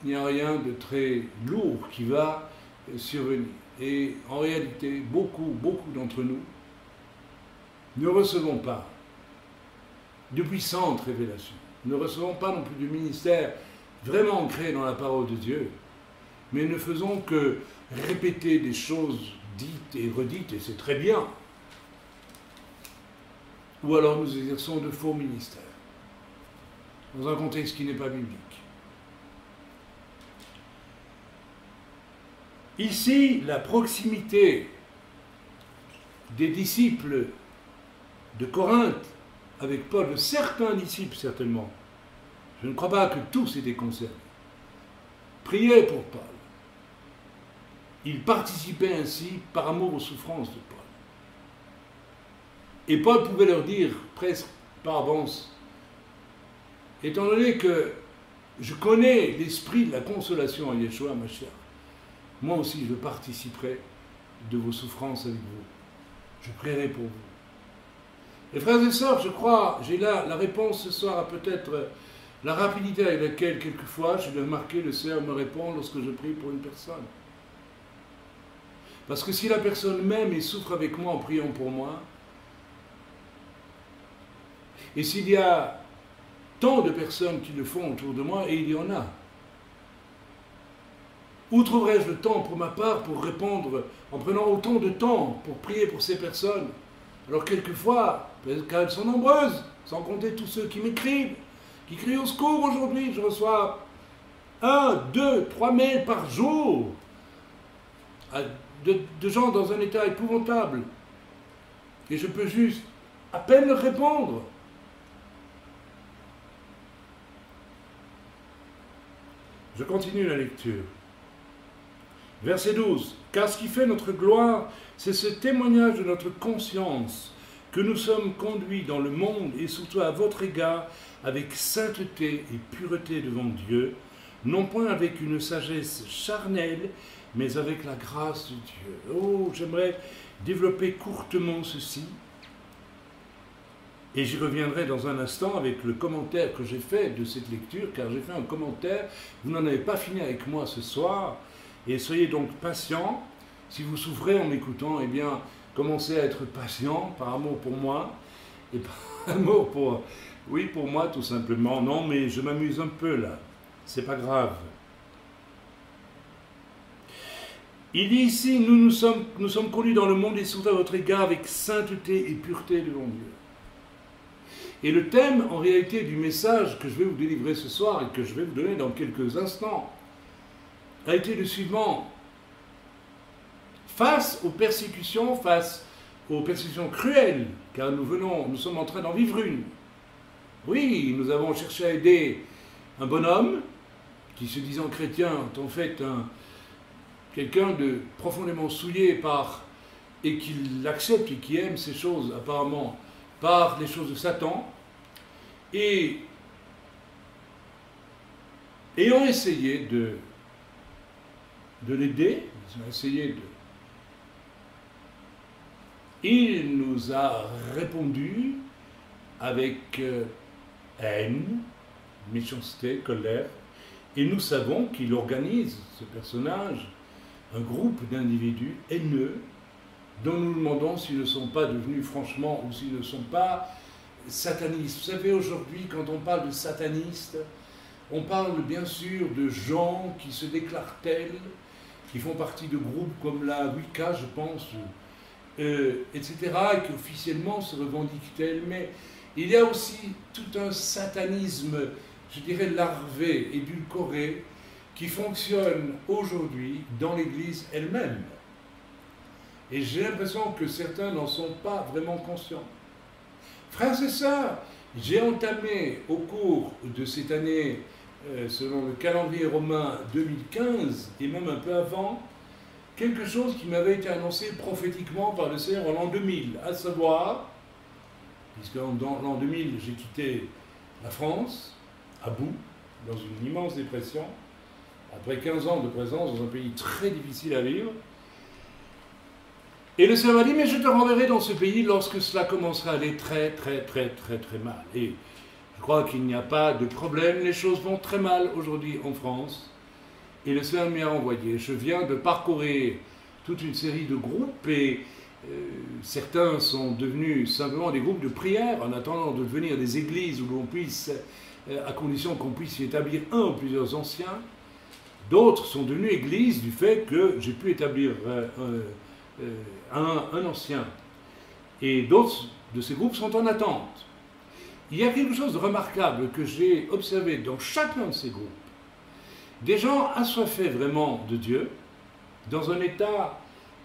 il n'y a rien de très lourd qui va survenir. Et en réalité, beaucoup d'entre nous ne recevons pas de puissantes révélations. Ne recevons pas non plus du ministère vraiment ancré dans la parole de Dieu, mais ne faisons que répéter des choses dites et redites, et c'est très bien. Ou alors nous exerçons de faux ministères, dans un contexte qui n'est pas biblique. Ici, la proximité des disciples de Corinthe avec Paul, certains disciples certainement, je ne crois pas que tous étaient concernés, priaient pour Paul. Ils participaient ainsi par amour aux souffrances de Paul. Et Paul pouvait leur dire, presque par avance, étant donné que je connais l'esprit de la consolation à Yeshua Mashiach, moi aussi je participerai de vos souffrances avec vous. Je prierai pour vous. Et frères et sœurs, je crois, j'ai là la réponse ce soir à peut-être la rapidité avec laquelle quelquefois je dois remarquer le Seigneur me répond lorsque je prie pour une personne. Parce que si la personne m'aime et souffre avec moi en priant pour moi, et s'il y a tant de personnes qui le font autour de moi, et il y en a, Où trouverai-je le temps pour ma part pour répondre en prenant autant de temps pour prier pour ces personnes? Alors quelquefois, car elles sont nombreuses, sans compter tous ceux qui m'écrivent, qui crient au secours aujourd'hui, je reçois 1, 2, 3 mails par jour de gens dans un état épouvantable. Et je peux juste à peine leur répondre. Je continue la lecture. Verset 12. Car ce qui fait notre gloire, c'est ce témoignage de notre conscience, que nous sommes conduits dans le monde et surtout à votre égard avec sainteté et pureté devant Dieu, non point avec une sagesse charnelle, mais avec la grâce de Dieu. Oh, j'aimerais développer courtement ceci, et j'y reviendrai dans un instant avec le commentaire que j'ai fait de cette lecture, car j'ai fait un commentaire, vous n'en avez pas fini avec moi ce soir, et soyez donc patients. Si vous souffrez en m'écoutant, eh bien, commencez à être patient par amour pour moi, et par amour pour... Oui, pour moi, tout simplement. Non, mais je m'amuse un peu, là. C'est pas grave. Il dit ici, nous sommes conduits dans le monde et surtout à votre égard avec sainteté et pureté devant Dieu. Et le thème, en réalité, du message que je vais vous délivrer ce soir et que je vais vous donner dans quelques instants, a été le suivant. Face aux persécutions cruelles, car nous sommes en train d'en vivre une. Oui, nous avons cherché à aider un bonhomme qui, se disant chrétien, est en fait quelqu'un de profondément souillé et qui l'accepte et qui aime ces choses apparemment par les choses de Satan, et ayant essayé de l'aider, il nous a répondu avec haine, méchanceté, colère, et nous savons qu'il organise, ce personnage, un groupe d'individus haineux dont nous nous demandons s'ils ne sont pas devenus franchement ou s'ils ne sont pas satanistes. Vous savez, aujourd'hui, quand on parle de satanistes, on parle bien sûr de gens qui se déclarent tels, qui font partie de groupes comme la Wicca, je pense, etc., et qui officiellement se revendiquent tels. Mais il y a aussi tout un satanisme, je dirais larvé, édulcoré, qui fonctionne aujourd'hui dans l'Église elle-même. Et j'ai l'impression que certains n'en sont pas vraiment conscients. Frères et sœurs, j'ai entamé au cours de cette année, selon le calendrier romain 2015, et même un peu avant, quelque chose qui m'avait été annoncé prophétiquement par le Seigneur en l'an 2000, à savoir, puisque dans l'an 2000, j'ai quitté la France, à bout, dans une immense dépression, après 15 ans de présence dans un pays très difficile à vivre. Et le Seigneur m'a dit, mais je te renverrai dans ce pays lorsque cela commencera à aller très, très, très, très, très mal. Et je crois qu'il n'y a pas de problème, les choses vont très mal aujourd'hui en France. Et le Seigneur m'y a envoyé. Je viens de parcourir toute une série de groupes et certains sont devenus simplement des groupes de prière en attendant de devenir des églises où l'on puisse, à condition qu'on puisse y établir un ou plusieurs anciens. D'autres sont devenus églises du fait que j'ai pu établir un ancien. Et d'autres de ces groupes sont en attente. Il y a quelque chose de remarquable que j'ai observé dans chacun de ces groupes. Des gens assoiffés vraiment de Dieu, dans un état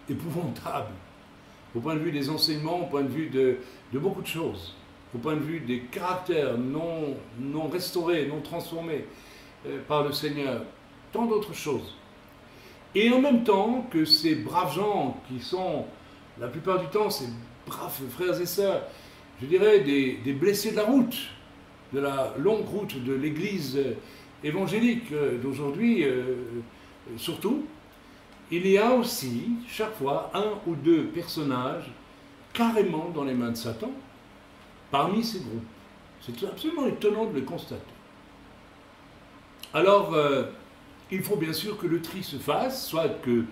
épouvantable, au point de vue des enseignements, au point de vue de beaucoup de choses, au point de vue des caractères non restaurés, non transformés par le Seigneur, tant d'autres choses. Et en même temps que ces braves gens qui sont, la plupart du temps, ces braves frères et sœurs, je dirais des blessés de la route, de la longue route de l'Église évangélique d'aujourd'hui, surtout, il y a aussi, chaque fois, un ou deux personnages carrément dans les mains de Satan, parmi ces groupes. C'est absolument étonnant de le constater. Alors, il faut bien sûr que le tri se fasse, soit que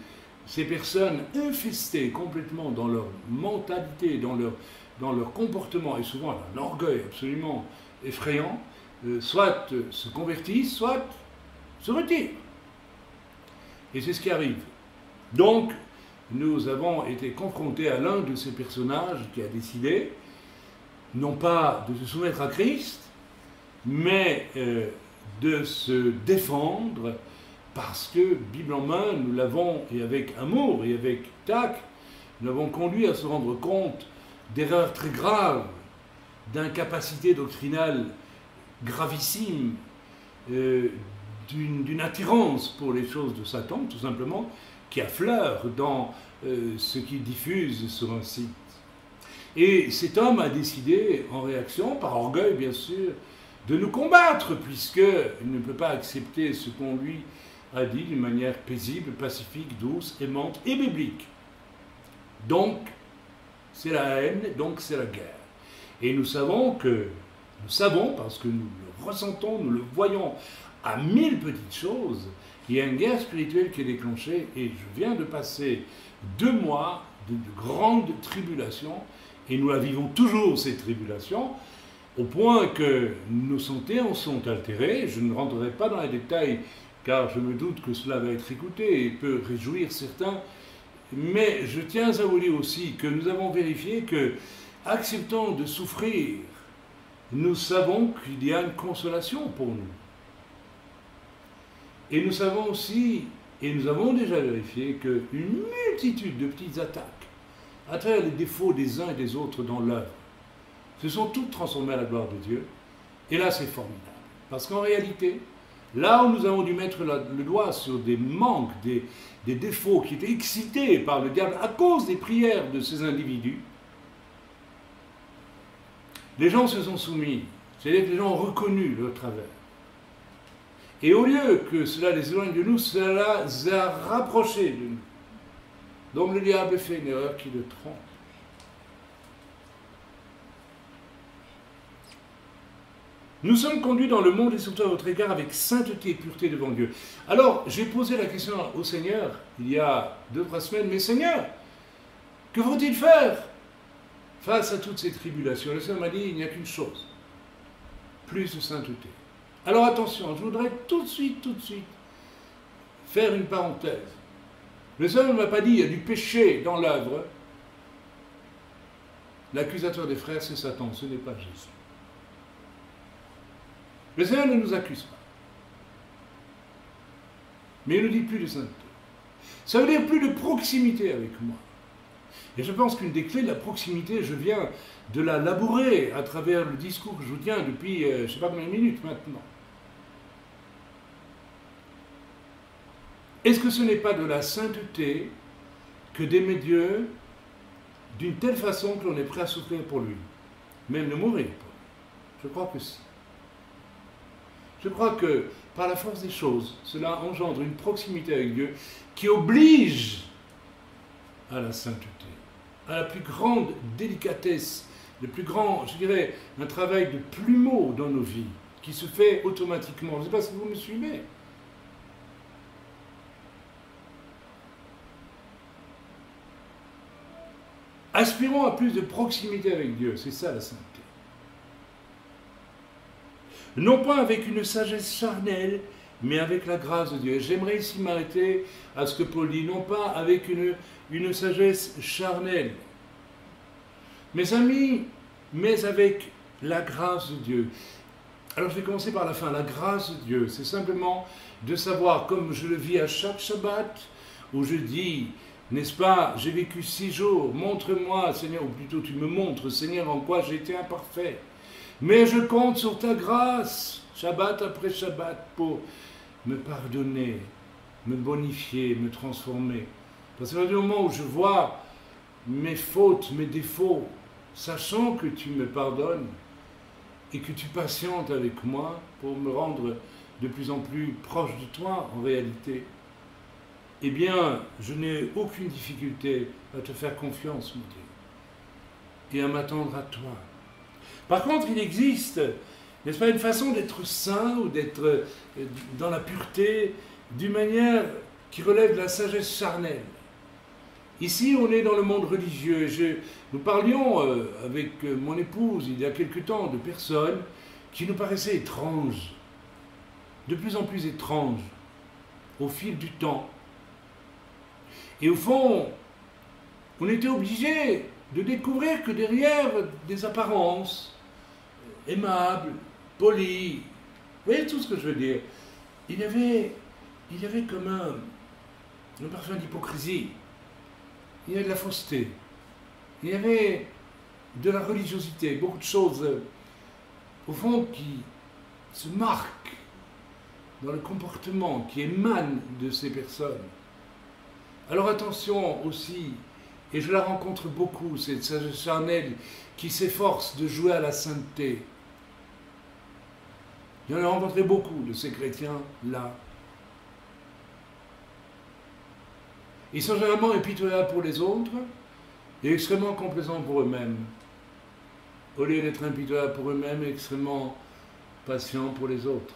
ces personnes infestées complètement dans leur mentalité, dans leur comportement, et souvent un orgueil absolument effrayant, soit se convertissent, soit se retirent. Et c'est ce qui arrive. Donc, nous avons été confrontés à l'un de ces personnages qui a décidé, non pas de se soumettre à Christ, mais de se défendre, parce que, Bible en main, nous l'avons, et avec amour et avec tact, nous l'avons conduit à se rendre compte d'erreurs très graves, d'incapacités doctrinales gravissimes, d'une attirance pour les choses de Satan, tout simplement, qui affleure dans ce qu'il diffuse sur un site. Et cet homme a décidé, en réaction, par orgueil bien sûr, de nous combattre, puisqu'il ne peut pas accepter ce qu'on lui a dit d'une manière paisible, pacifique, douce, aimante et biblique. Donc, c'est la haine, donc c'est la guerre. Et nous savons, parce que nous le ressentons, nous le voyons à 1000 petites choses, il y a une guerre spirituelle qui est déclenchée, et je viens de passer 2 mois de grandes tribulations, et nous la vivons toujours, ces tribulations, au point que nos santé en sont altérées. Je ne rentrerai pas dans les détails, car je me doute que cela va être écouté et peut réjouir certains, mais je tiens à vous dire aussi que nous avons vérifié que, acceptant de souffrir, nous savons qu'il y a une consolation pour nous. Et nous savons aussi, et nous avons déjà vérifié, qu'une multitude de petites attaques, à travers les défauts des uns et des autres dans l'œuvre, se sont toutes transformées à la gloire de Dieu. Et là, c'est formidable. Parce qu'en réalité, là où nous avons dû mettre le doigt sur des manques, des défauts qui étaient excités par le diable à cause des prières de ces individus, les gens se sont soumis, c'est-à-dire que les gens ont reconnu leur travers. Et au lieu que cela les éloigne de nous, cela les a rapprochés de nous. Donc le diable fait une erreur qui le trompe. Nous sommes conduits dans le monde et surtout à votre égard avec sainteté et pureté devant Dieu. Alors, j'ai posé la question au Seigneur il y a 2-3 semaines, mais Seigneur, que faut-il faire face à toutes ces tribulations? Le Seigneur m'a dit, il n'y a qu'une chose, plus de sainteté. Alors attention, je voudrais tout de suite, faire une parenthèse. Le Seigneur ne m'a pas dit, il y a du péché dans l'œuvre. L'accusateur des frères, c'est Satan, ce n'est pas Jésus. Le Seigneur ne nous accuse pas. Mais il nous dit plus de sainteté. Ça veut dire plus de proximité avec moi. Et je pense qu'une des clés de la proximité, je viens de la labourer à travers le discours que je vous tiens depuis, je ne sais pas combien de minutes maintenant. Est-ce que ce n'est pas de la sainteté que d'aimer Dieu d'une telle façon que l'on est prêt à souffrir pour lui, même de mourir pour lui? Je crois que si. Je crois que, par la force des choses, cela engendre une proximité avec Dieu qui oblige à la sainteté, à la plus grande délicatesse, le plus grand, je dirais, un travail de plumeau dans nos vies, qui se fait automatiquement. Je ne sais pas si vous me suivez. Aspirons à plus de proximité avec Dieu, c'est ça la sainteté. Non pas avec une sagesse charnelle, mais avec la grâce de Dieu. J'aimerais ici m'arrêter à ce que Paul dit, non pas avec une sagesse charnelle, mes amis, mais avec la grâce de Dieu. Alors je vais commencer par la fin. La grâce de Dieu, c'est simplement de savoir, comme je le vis à chaque Shabbat, où je dis, n'est-ce pas, j'ai vécu 6 jours, montre-moi, Seigneur, ou plutôt tu me montres, Seigneur, en quoi j'ai été imparfait. Mais je compte sur ta grâce, Shabbat après Shabbat, pour me pardonner, me bonifier, me transformer. Parce que du moment où je vois mes fautes, mes défauts, sachant que tu me pardonnes et que tu patientes avec moi pour me rendre de plus en plus proche de toi en réalité, eh bien, je n'ai aucune difficulté à te faire confiance, mon Dieu, et à m'attendre à toi. Par contre, il existe, n'est-ce pas, une façon d'être saint ou d'être dans la pureté d'une manière qui relève de la sagesse charnelle. Ici, on est dans le monde religieux. Nous parlions avec mon épouse il y a quelque temps de personnes qui nous paraissaient étranges, de plus en plus étranges, au fil du temps. Et au fond, on était obligé de découvrir que derrière des apparences aimables, polies, vous voyez tout ce que je veux dire, il y avait comme un parfum d'hypocrisie, il y avait de la fausseté, il y avait de la religiosité, beaucoup de choses, au fond, qui se marquent dans le comportement, qui émanent de ces personnes. Alors attention aussi, et je la rencontre beaucoup, cette sagesse charnelle qui s'efforce de jouer à la sainteté. J'en ai rencontré beaucoup de ces chrétiens-là. Ils sont généralement impitoyables pour les autres et extrêmement complaisants pour eux-mêmes. Au lieu d'être impitoyables pour eux-mêmes, extrêmement patients pour les autres.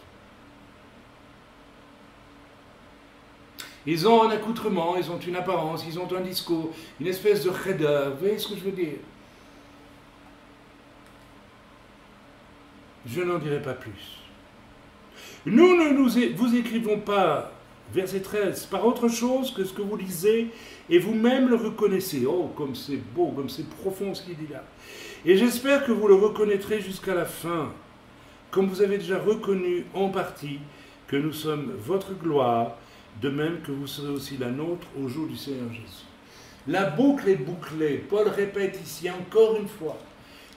Ils ont un accoutrement, ils ont une apparence, ils ont un discours, une espèce de raideur. Vous voyez ce que je veux dire? Je n'en dirai pas plus. Nous ne vous écrivons pas, verset 13, par autre chose que ce que vous lisez et vous-même le reconnaissez. Oh, comme c'est beau, comme c'est profond ce qu'il dit là. Et j'espère que vous le reconnaîtrez jusqu'à la fin, comme vous avez déjà reconnu en partie que nous sommes votre gloire, de même que vous serez aussi la nôtre au jour du Seigneur Jésus. La boucle est bouclée. Paul répète ici encore une fois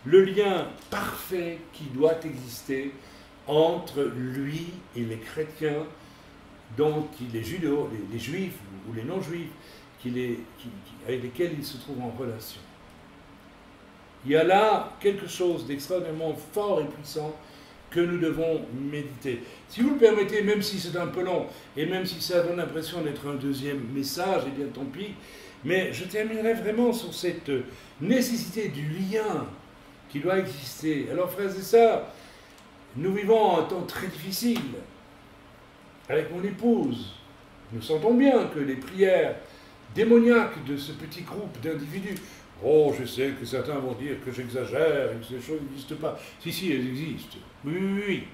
le lien parfait qui doit exister entre lui et les chrétiens, dont il est judéo, les juifs ou les non-juifs, avec lesquels il se trouve en relation. Il y a là quelque chose d'extraordinairement fort et puissant que nous devons méditer. Si vous le permettez, même si c'est un peu long, et même si ça donne l'impression d'être un deuxième message, eh bien tant pis, mais je terminerai vraiment sur cette nécessité du lien qui doit exister. Alors frères et sœurs, nous vivons un temps très difficile avec mon épouse. Nous sentons bien que les prières démoniaques de ce petit groupe d'individus, oh, je sais que certains vont dire que j'exagère et que ces choses n'existent pas. Si, elles existent. Oui,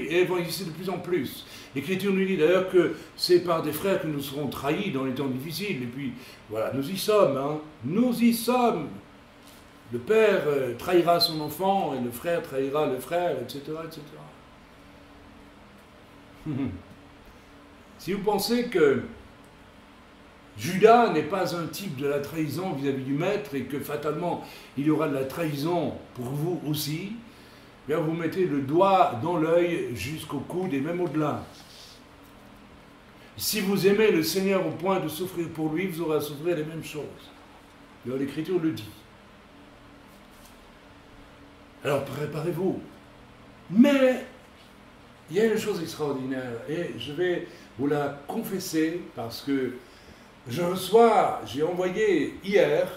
et elles vont exister de plus en plus. L'Écriture nous dit d'ailleurs que c'est par des frères que nous serons trahis dans les temps difficiles. Et puis, voilà, nous y sommes, hein. Nous y sommes. Le père trahira son enfant et le frère trahira le frère, etc., etc. Si vous pensez que Judas n'est pas un type de la trahison vis-à-vis du maître et que fatalement il y aura de la trahison pour vous aussi, bien vous mettez le doigt dans l'œil jusqu'au coude et même au-delà. Si vous aimez le Seigneur au point de souffrir pour lui, vous aurez à souffrir les mêmes choses. L'Écriture le dit. Alors préparez-vous. Mais il y a une chose extraordinaire et je vais vous la confesser parce que j'ai envoyé hier,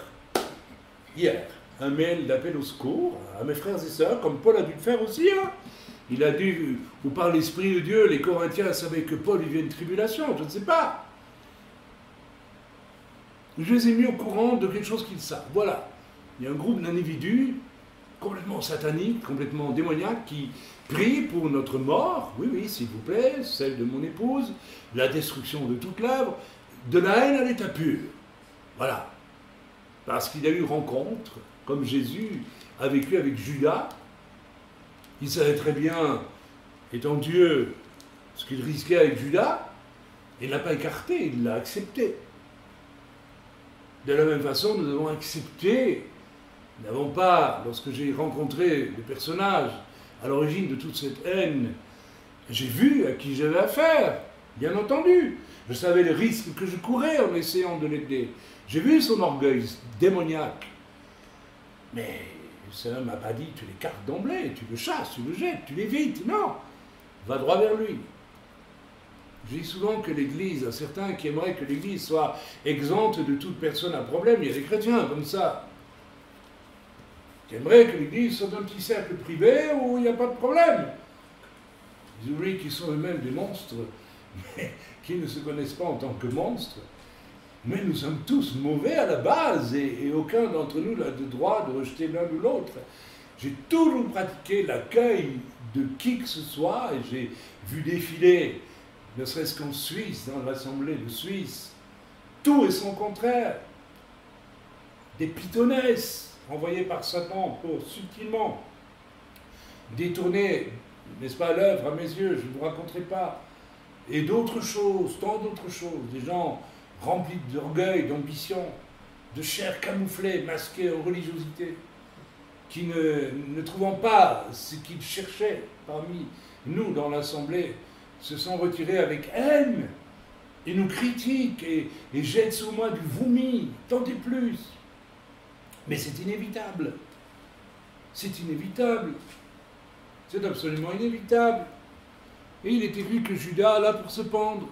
un mail d'appel au secours à mes frères et sœurs, comme Paul a dû le faire aussi. Hein. Il a dû, ou par l'Esprit de Dieu, les Corinthiens savaient que Paul vivait une tribulation, je ne sais pas. Je les ai mis au courant de quelque chose qu'ils savent. Voilà, il y a un groupe d'individus complètement sataniques, complètement démoniaques, qui prient pour notre mort, oui, s'il vous plaît, celle de mon épouse, la destruction de toute l'œuvre, de la haine à l'état pur. Voilà. Parce qu'il y a eu rencontre, comme Jésus a vécu avec Judas. Il savait très bien, étant Dieu, ce qu'il risquait avec Judas. Il ne l'a pas écarté, il l'a accepté. De la même façon, nous devons accepter. Nous n'avons pas, lorsque j'ai rencontré le personnage à l'origine de toute cette haine, j'ai vu à qui j'avais affaire, bien entendu. Je savais les risques que je courais en essayant de l'aider. J'ai vu son orgueil démoniaque. Mais ça ne m'a pas dit, tu l'écartes d'emblée, tu le chasses, tu le jettes, tu l'évites. Non, va droit vers lui. Je dis souvent que l'Église, à certains qui aimeraient que l'Église soit exempte de toute personne à problème, il y a des chrétiens comme ça, qui aimeraient que l'Église soit un petit cercle privé où il n'y a pas de problème. Ils oublient qu'ils sont eux-mêmes des monstres, mais qui ne se connaissent pas en tant que monstres. Mais nous sommes tous mauvais à la base et aucun d'entre nous n'a le droit de rejeter l'un ou l'autre. J'ai toujours pratiqué l'accueil de qui que ce soit et j'ai vu défiler, ne serait-ce qu'en Suisse, dans l'Assemblée de Suisse, tout et son contraire, des pittonesses envoyées par Satan pour subtilement détourner, n'est-ce pas, l'œuvre à mes yeux, je ne vous raconterai pas, et d'autres choses, tant d'autres choses, des gens remplis d'orgueil, d'ambition, de chair camouflée, masquée en religiosité, qui ne trouvant pas ce qu'ils cherchaient parmi nous dans l'Assemblée, se sont retirés avec haine, et nous critiquent, et jettent sur moi du vomi, tant et plus. Mais c'est inévitable. C'est inévitable. C'est absolument inévitable. Et il est écrit que Judas là pour se pendre.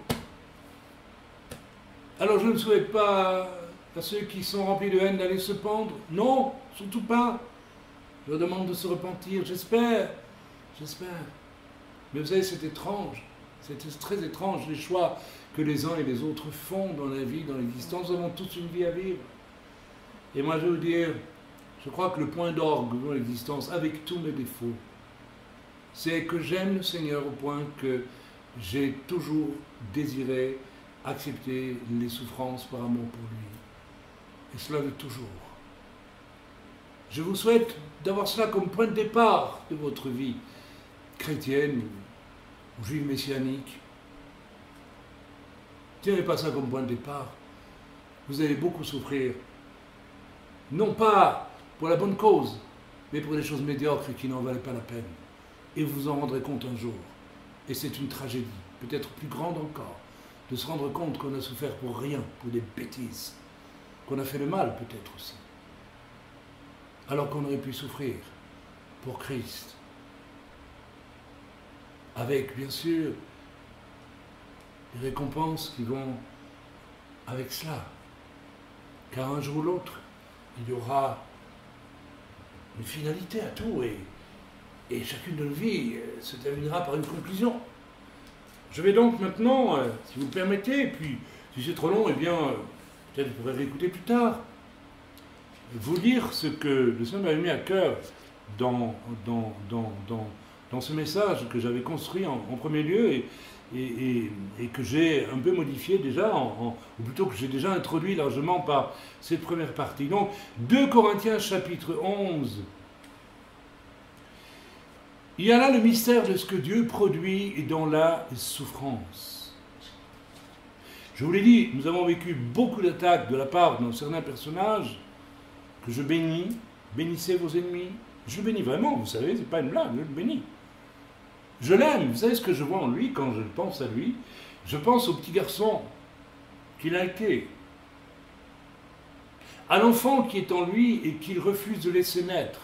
Alors je ne souhaite pas à ceux qui sont remplis de haine d'aller se pendre. Non, surtout pas. Je leur demande de se repentir. J'espère. Mais vous savez, c'est étrange. C'est très étrange les choix que les uns et les autres font dans la vie, dans l'existence. Nous avons tous une vie à vivre. Et moi, je vais vous dire, je crois que le point d'orgue dans l'existence, avec tous mes défauts, c'est que j'aime le Seigneur au point que j'ai toujours désiré accepter les souffrances par amour pour lui. Et cela de toujours. Je vous souhaite d'avoir cela comme point de départ de votre vie chrétienne ou juive messianique. Tenez pas ça comme point de départ. Vous allez beaucoup souffrir. Non pas pour la bonne cause, mais pour des choses médiocres qui n'en valaient pas la peine. Et vous vous en rendrez compte un jour. Et c'est une tragédie, peut-être plus grande encore, de se rendre compte qu'on a souffert pour rien, pour des bêtises, qu'on a fait le mal peut-être aussi, alors qu'on aurait pu souffrir pour Christ, avec bien sûr des récompenses qui vont avec cela, car un jour ou l'autre, il y aura une finalité à tout, et chacune de nos vies se terminera par une conclusion. Je vais donc maintenant, si vous le permettez, et puis si c'est trop long, eh bien, peut-être vous pourrez réécouter plus tard, vous lire ce que le Seigneur m'avait mis à cœur dans ce message que j'avais construit en premier lieu et que j'ai un peu modifié déjà, ou plutôt que j'ai déjà introduit largement par cette première partie. Donc, 2 Corinthiens chapitre 11. Il y a là le mystère de ce que Dieu produit dans la souffrance. Je vous l'ai dit, nous avons vécu beaucoup d'attaques de la part d'un certain personnage que je bénis. Bénissez vos ennemis. Je le bénis vraiment, vous savez, c'est pas une blague, je le bénis. Je l'aime, vous savez ce que je vois en lui quand je pense à lui? Je pense au petit garçon qu'il a été, à l'enfant qui est en lui et qu'il refuse de laisser naître.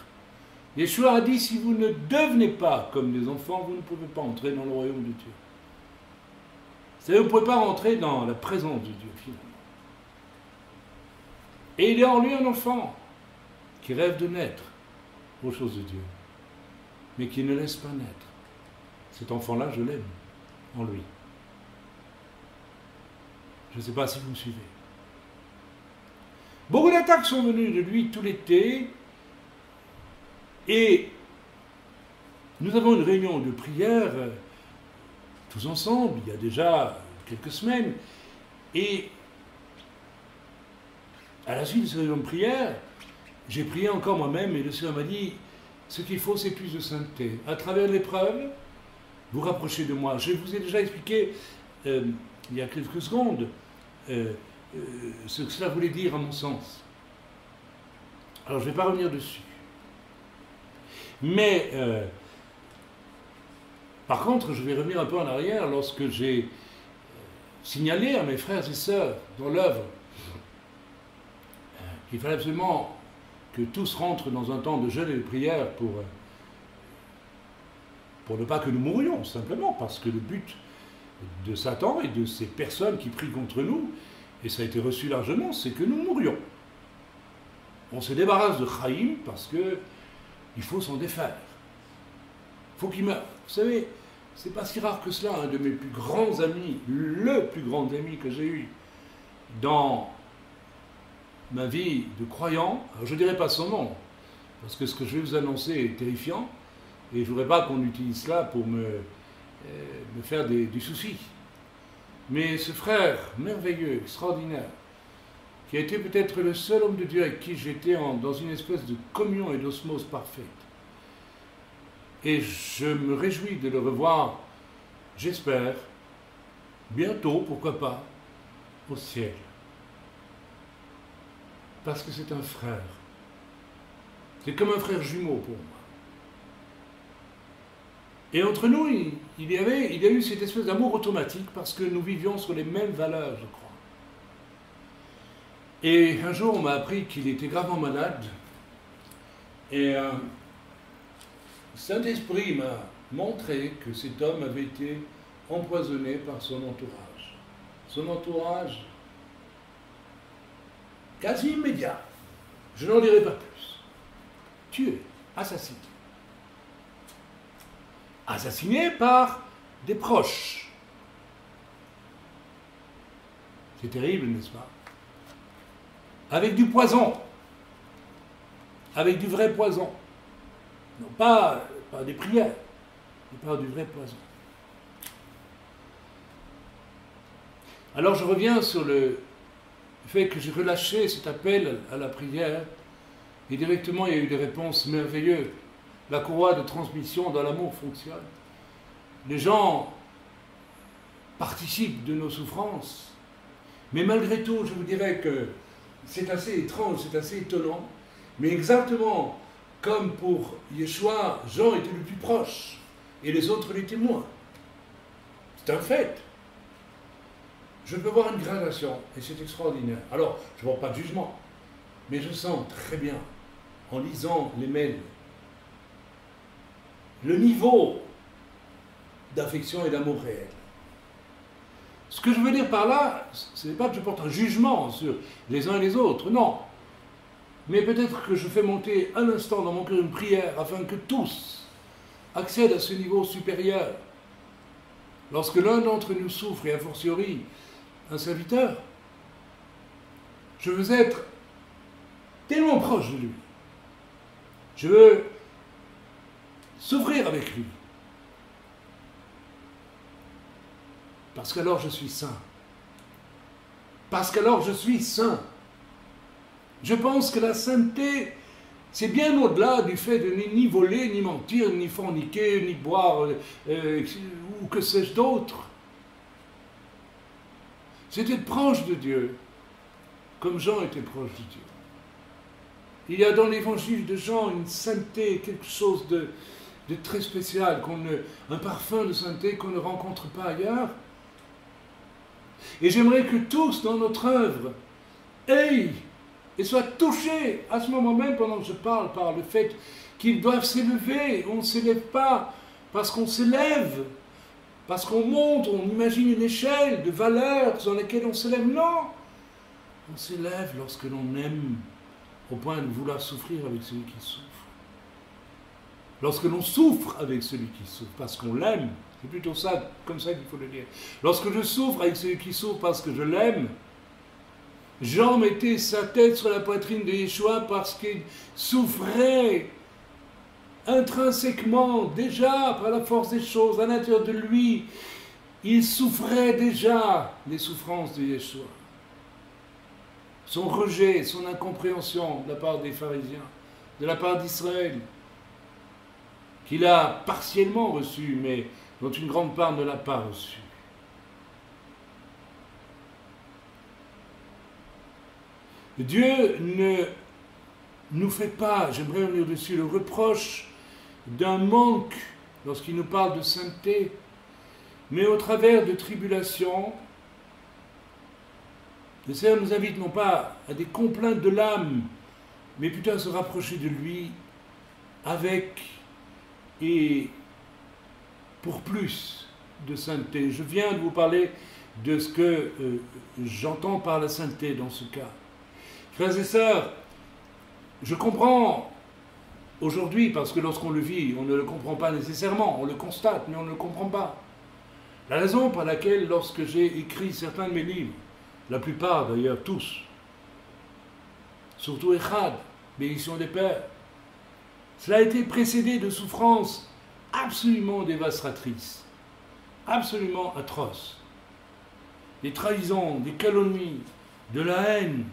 Yeshua a dit, si vous ne devenez pas comme des enfants, vous ne pouvez pas entrer dans le royaume de Dieu. C'est-à-dire, vous ne pouvez pas rentrer dans la présence de Dieu, finalement. Et il y a en lui un enfant qui rêve de naître aux choses de Dieu, mais qui ne laisse pas naître. Cet enfant-là, je l'aime, en lui. Je ne sais pas si vous me suivez. Beaucoup d'attaques sont venues de lui tout l'été, et nous avons une réunion de prière, tous ensemble, il y a déjà quelques semaines, et à la suite de cette réunion de prière, j'ai prié encore moi-même, et le Seigneur m'a dit, ce qu'il faut, c'est plus de sainteté. À travers l'épreuve, vous rapprochez de moi. Je vous ai déjà expliqué, il y a quelques secondes, ce que cela voulait dire à mon sens. Alors je ne vais pas revenir dessus. Mais, par contre, je vais revenir un peu en arrière lorsque j'ai signalé à mes frères et sœurs dans l'œuvre qu'il fallait absolument que tous rentrent dans un temps de jeûne et de prière pour ne pas que nous mourions, simplement, parce que le but de Satan et de ces personnes qui prient contre nous, et ça a été reçu largement, c'est que nous mourions. On se débarrasse de Chaim parce que il faut s'en défaire. Il faut qu'il meure. Vous savez, c'est pas si rare que cela. Un de mes plus grands amis, le plus grand ami que j'ai eu dans ma vie de croyant, alors je ne dirai pas son nom, parce que ce que je vais vous annoncer est terrifiant, et je ne voudrais pas qu'on utilise cela pour me faire du souci. Mais ce frère merveilleux, extraordinaire, qui a été peut-être le seul homme de Dieu avec qui j'étais dans une espèce de communion et d'osmose parfaite. Et je me réjouis de le revoir, j'espère, bientôt, pourquoi pas, au ciel. Parce que c'est un frère. C'est comme un frère jumeau pour moi. Et entre nous, il y a eu cette espèce d'amour automatique parce que nous vivions sur les mêmes valeurs, je crois. Et un jour, on m'a appris qu'il était gravement malade. Et Saint-Esprit m'a montré que cet homme avait été empoisonné par son entourage. Son entourage quasi immédiat. Je n'en dirai pas plus. Tué, assassiné. Assassiné par des proches. C'est terrible, n'est-ce pas? Avec du poison. Avec du vrai poison. Non, pas des prières, mais par du vrai poison. Alors je reviens sur le fait que j'ai relâché cet appel à la prière, et directement il y a eu des réponses merveilleuses. La courroie de transmission dans l'amour fonctionne. Les gens participent de nos souffrances, mais malgré tout, je vous dirais que c'est assez étrange, c'est assez étonnant, mais exactement comme pour Yeshua, Jean était le plus proche, et les autres les témoins. C'est un fait. Je peux voir une gradation, et c'est extraordinaire. Alors, je ne vois pas de jugement, mais je sens très bien, en lisant les mails, le niveau d'affection et d'amour réel. Ce que je veux dire par là, ce n'est pas que je porte un jugement sur les uns et les autres, non. Mais peut-être que je fais monter un instant dans mon cœur une prière afin que tous accèdent à ce niveau supérieur. Lorsque l'un d'entre nous souffre, et a fortiori un serviteur, je veux être tellement proche de lui. Je veux souffrir avec lui. Parce qu'alors je suis saint. Parce qu'alors je suis saint. Je pense que la sainteté, c'est bien au-delà du fait de ni voler, ni mentir, ni forniquer, ni boire, ou que sais-je d'autre. C'est être proche de Dieu, comme Jean était proche de Dieu. Il y a dans l'évangile de Jean une sainteté, quelque chose de très spécial, un parfum de sainteté qu'on ne rencontre pas ailleurs. Et j'aimerais que tous, dans notre œuvre, aient et soient touchés à ce moment même, pendant que je parle, par le fait qu'ils doivent s'élever. On ne s'élève pas parce qu'on s'élève, parce qu'on monte, on imagine une échelle de valeurs dans lesquelles on s'élève. Non! On s'élève lorsque l'on aime au point de vouloir souffrir avec celui qui souffre. Lorsque l'on souffre avec celui qui souffre, parce qu'on l'aime, c'est plutôt ça, comme ça qu'il faut le dire. Lorsque je souffre avec celui qui souffre parce que je l'aime, Jean mettait sa tête sur la poitrine de Yeshua parce qu'il souffrait intrinsèquement, déjà, par la force des choses, à l'intérieur de lui. Il souffrait déjà les souffrances de Yeshua. Son rejet, son incompréhension de la part des pharisiens, de la part d'Israël, qu'il a partiellement reçu, mais dont une grande part ne l'a pas reçu. Dieu ne nous fait pas, j'aimerais revenir dessus, le reproche d'un manque lorsqu'il nous parle de sainteté, mais au travers de tribulations. Le Seigneur nous invite non pas à des complaintes de l'âme, mais plutôt à se rapprocher de lui avec et pour plus de sainteté. Je viens de vous parler de ce que j'entends par la sainteté dans ce cas. Frères et sœurs, je comprends aujourd'hui, parce que lorsqu'on le vit, on ne le comprend pas nécessairement, on le constate, mais on ne le comprend pas. La raison pour laquelle, lorsque j'ai écrit certains de mes livres, la plupart d'ailleurs, tous, surtout Echad, Bénédiction des Pères, cela a été précédé de souffrances absolument dévastatrices, absolument atroces. Des trahisons, des calomnies, de la haine,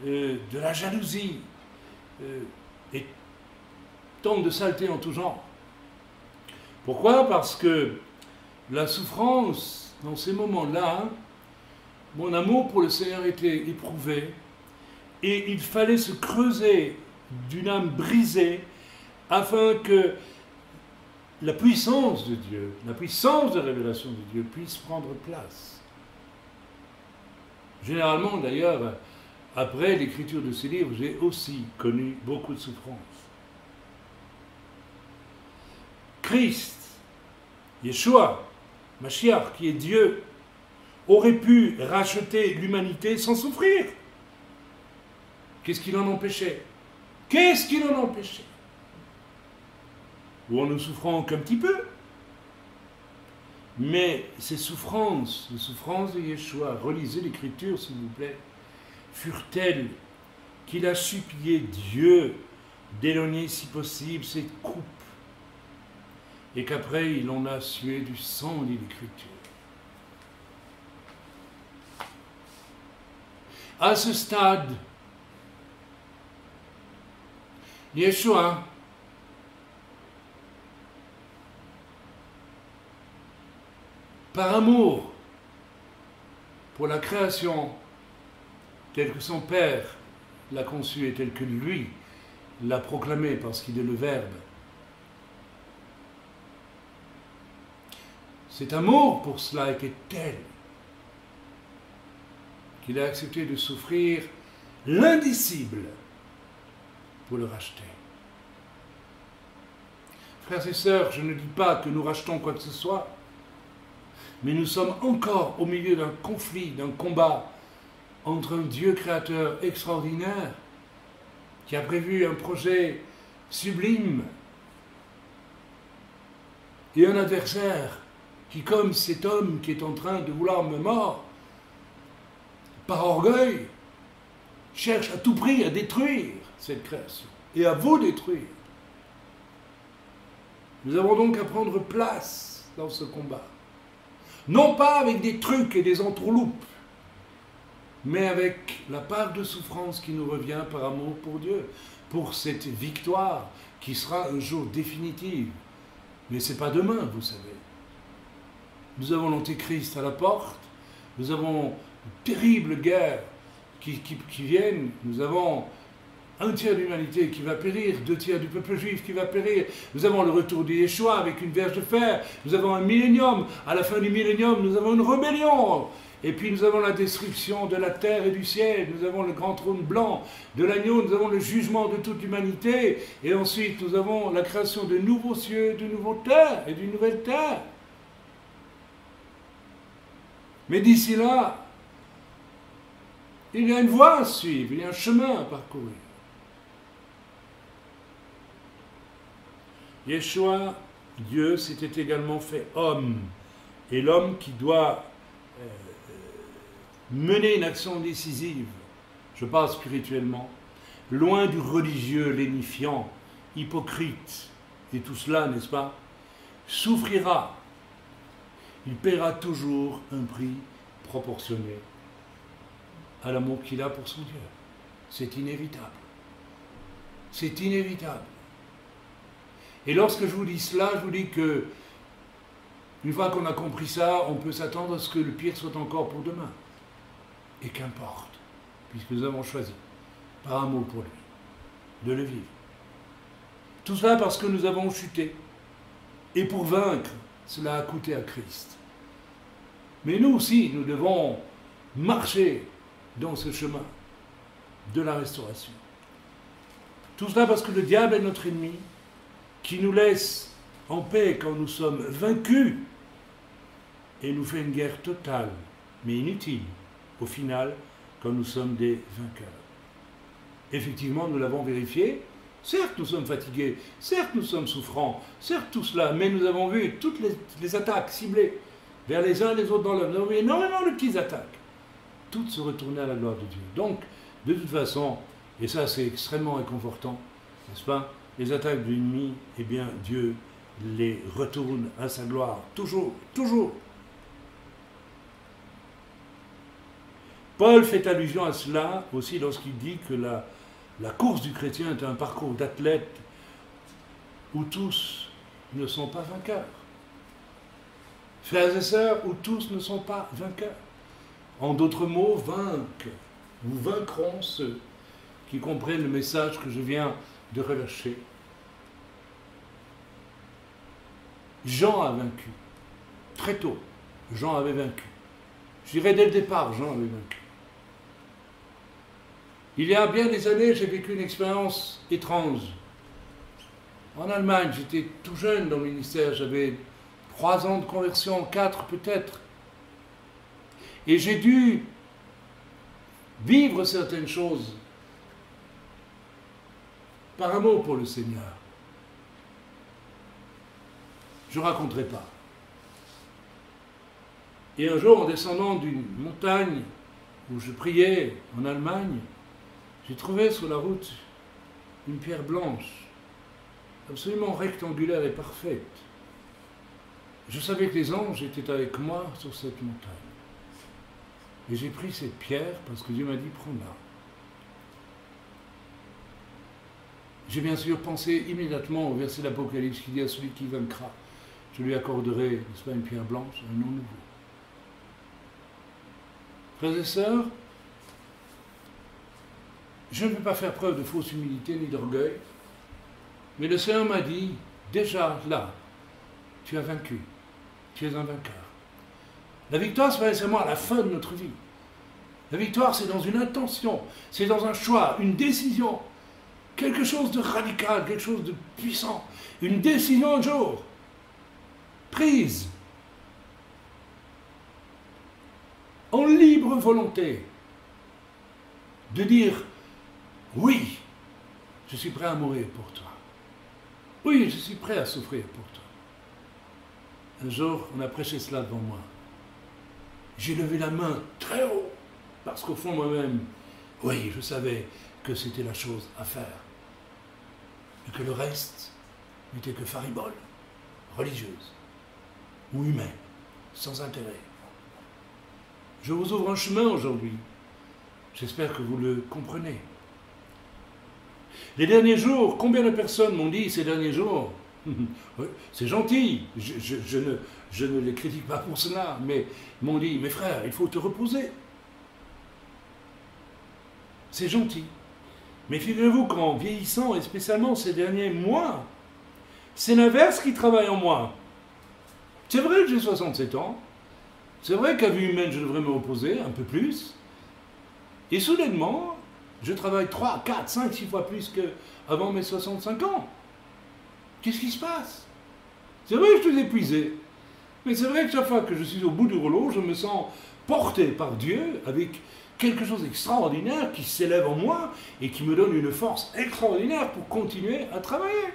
de la jalousie, et tant de saleté en tout genre. Pourquoi? Parce que la souffrance, dans ces moments-là, mon amour pour le Seigneur était éprouvé, et il fallait se creuser d'une âme brisée afin que la puissance de Dieu, la puissance de révélation de Dieu puisse prendre place. Généralement, d'ailleurs, après l'écriture de ces livres, j'ai aussi connu beaucoup de souffrances. Christ, Yeshua, Mashiach, qui est Dieu, aurait pu racheter l'humanité sans souffrir. Qu'est-ce qui l'en empêchait? Qu'est-ce qui l'en empêchait? Ou en ne souffrant qu'un petit peu. Mais ces souffrances, les souffrances de Yeshua, relisez l'Écriture s'il vous plaît, furent telles qu'il a supplié Dieu d'éloigner si possible cette coupe, et qu'après il en a sué du sang, dit l'Écriture. À ce stade, Yeshua par amour pour la création telle que son Père l'a conçue et telle que lui l'a proclamée parce qu'il est le Verbe. Cet amour pour cela était tel qu'il a accepté de souffrir l'indicible pour le racheter. Frères et sœurs, je ne dis pas que nous rachetons quoi que ce soit, mais nous sommes encore au milieu d'un conflit, d'un combat entre un Dieu créateur extraordinaire qui a prévu un projet sublime et un adversaire qui, comme cet homme qui est en train de vouloir me mordre, par orgueil, cherche à tout prix à détruire cette création et à vous détruire. Nous avons donc à prendre place dans ce combat. Non pas avec des trucs et des entourloupes, mais avec la part de souffrance qui nous revient par amour pour Dieu, pour cette victoire qui sera un jour définitive. Mais ce n'est pas demain, vous savez. Nous avons l'Antéchrist à la porte, nous avons de terribles guerres qui viennent, nous avons un tiers de l'humanité qui va périr, 2 tiers du peuple juif qui va périr. Nous avons le retour de Yeshua avec une verge de fer. Nous avons un millénium. À la fin du millénium, nous avons une rébellion. Et puis nous avons la destruction de la terre et du ciel. Nous avons le grand trône blanc de l'agneau. Nous avons le jugement de toute l'humanité. Et ensuite, nous avons la création de nouveaux cieux, de nouveaux terres et d'une nouvelle terre. Mais d'ici là, il y a une voie à suivre, il y a un chemin à parcourir. Yeshua, Dieu, s'était également fait homme. Et l'homme qui doit mener une action décisive, je parle spirituellement, loin du religieux lénifiant, hypocrite, et tout cela, n'est-ce pas, souffrira. Il paiera toujours un prix proportionné à l'amour qu'il a pour son Dieu. C'est inévitable. C'est inévitable. Et lorsque je vous dis cela, je vous dis que, une fois qu'on a compris ça, on peut s'attendre à ce que le pire soit encore pour demain. Et qu'importe, puisque nous avons choisi, par amour pour lui, de le vivre. Tout cela parce que nous avons chuté. Et pour vaincre, cela a coûté à Christ. Mais nous aussi, nous devons marcher dans ce chemin de la restauration. Tout cela parce que le diable est notre ennemi, qui nous laisse en paix quand nous sommes vaincus et nous fait une guerre totale, mais inutile, au final, quand nous sommes des vainqueurs. Effectivement, nous l'avons vérifié. Certes, nous sommes fatigués, certes, nous sommes souffrants, certes, tout cela, mais nous avons vu toutes les attaques ciblées vers les uns et les autres dans l'homme. Nous avons vu énormément de petites attaques. Toutes se retournaient à la gloire de Dieu. Donc, de toute façon, et ça c'est extrêmement réconfortant, n'est-ce pas? Les attaques de l'ennemi, eh bien, Dieu les retourne à sa gloire. Toujours, toujours. Paul fait allusion à cela aussi lorsqu'il dit que la course du chrétien est un parcours d'athlète où tous ne sont pas vainqueurs. Frères et sœurs, où tous ne sont pas vainqueurs. En d'autres mots, vaincre ou vaincront ceux qui comprennent le message que je viens de relâcher. Jean a vaincu. Très tôt, Jean avait vaincu. Je dirais dès le départ, Jean avait vaincu. Il y a bien des années, j'ai vécu une expérience étrange. En Allemagne, j'étais tout jeune dans le ministère, j'avais 3 ans de conversion, 4 peut-être. Et j'ai dû vivre certaines choses par amour pour le Seigneur. Je ne raconterai pas. Et un jour, en descendant d'une montagne où je priais en Allemagne, j'ai trouvé sur la route une pierre blanche, absolument rectangulaire et parfaite. Je savais que les anges étaient avec moi sur cette montagne. Et j'ai pris cette pierre parce que Dieu m'a dit, prends-la. J'ai bien sûr pensé immédiatement au verset d'Apocalypse qui dit à celui qui vaincra, je lui accorderai, n'est-ce pas, une pierre blanche, un nom nouveau. Frères et sœurs, je ne veux pas faire preuve de fausse humilité ni d'orgueil, mais le Seigneur m'a dit, déjà là, tu as vaincu, tu es un vainqueur. La victoire, ce n'est pas nécessairement à la fin de notre vie. La victoire, c'est dans une intention, c'est dans un choix, une décision, quelque chose de radical, quelque chose de puissant, une décision un jour, prise, en libre volonté, de dire, oui, je suis prêt à mourir pour toi. Oui, je suis prêt à souffrir pour toi. Un jour, on a prêché cela devant moi. J'ai levé la main très haut, parce qu'au fond moi-même, oui, je savais que c'était la chose à faire. Et que le reste n'était que faribole, religieuse ou humaine, sans intérêt. Je vous ouvre un chemin aujourd'hui. J'espère que vous le comprenez. Les derniers jours, combien de personnes m'ont dit ces derniers jours, c'est gentil, je ne les critique pas pour cela, mais m'ont dit, mes frères, il faut te reposer. C'est gentil. Mais figurez-vous qu'en vieillissant, et spécialement ces derniers mois, c'est l'inverse qui travaille en moi. C'est vrai que j'ai 67 ans, c'est vrai qu'à vue humaine, je devrais me reposer un peu plus, et soudainement, je travaille 3, 4, 5, 6 fois plus qu'avant mes 65 ans. Qu'est-ce qui se passe? C'est vrai que je suis épuisé, mais c'est vrai que chaque fois que je suis au bout du rouleau, je me sens porté par Dieu avec quelque chose d'extraordinaire qui s'élève en moi et qui me donne une force extraordinaire pour continuer à travailler.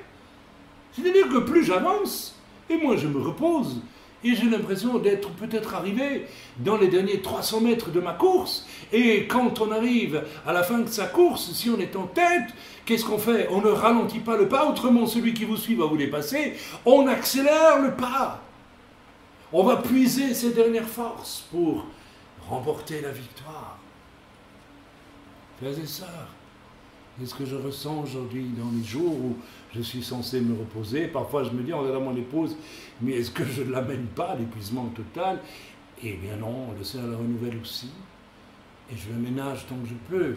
C'est-à-dire que plus j'avance, et moins je me repose, et j'ai l'impression d'être peut-être arrivé dans les derniers 300 mètres de ma course. Et quand on arrive à la fin de sa course, si on est en tête, qu'est-ce qu'on fait? On ne ralentit pas le pas, autrement celui qui vous suit va vous dépasser. On accélère le pas. On va puiser ses dernières forces pour remporter la victoire. Frères et sœurs, c'est ce que je ressens aujourd'hui dans les jours où je suis censé me reposer. Parfois je me dis en regardant mon épouse, mais est-ce que je ne l'amène pas à l'épuisement total? Eh bien non, le Seigneur la renouvelle aussi. Et je le ménage tant que je peux.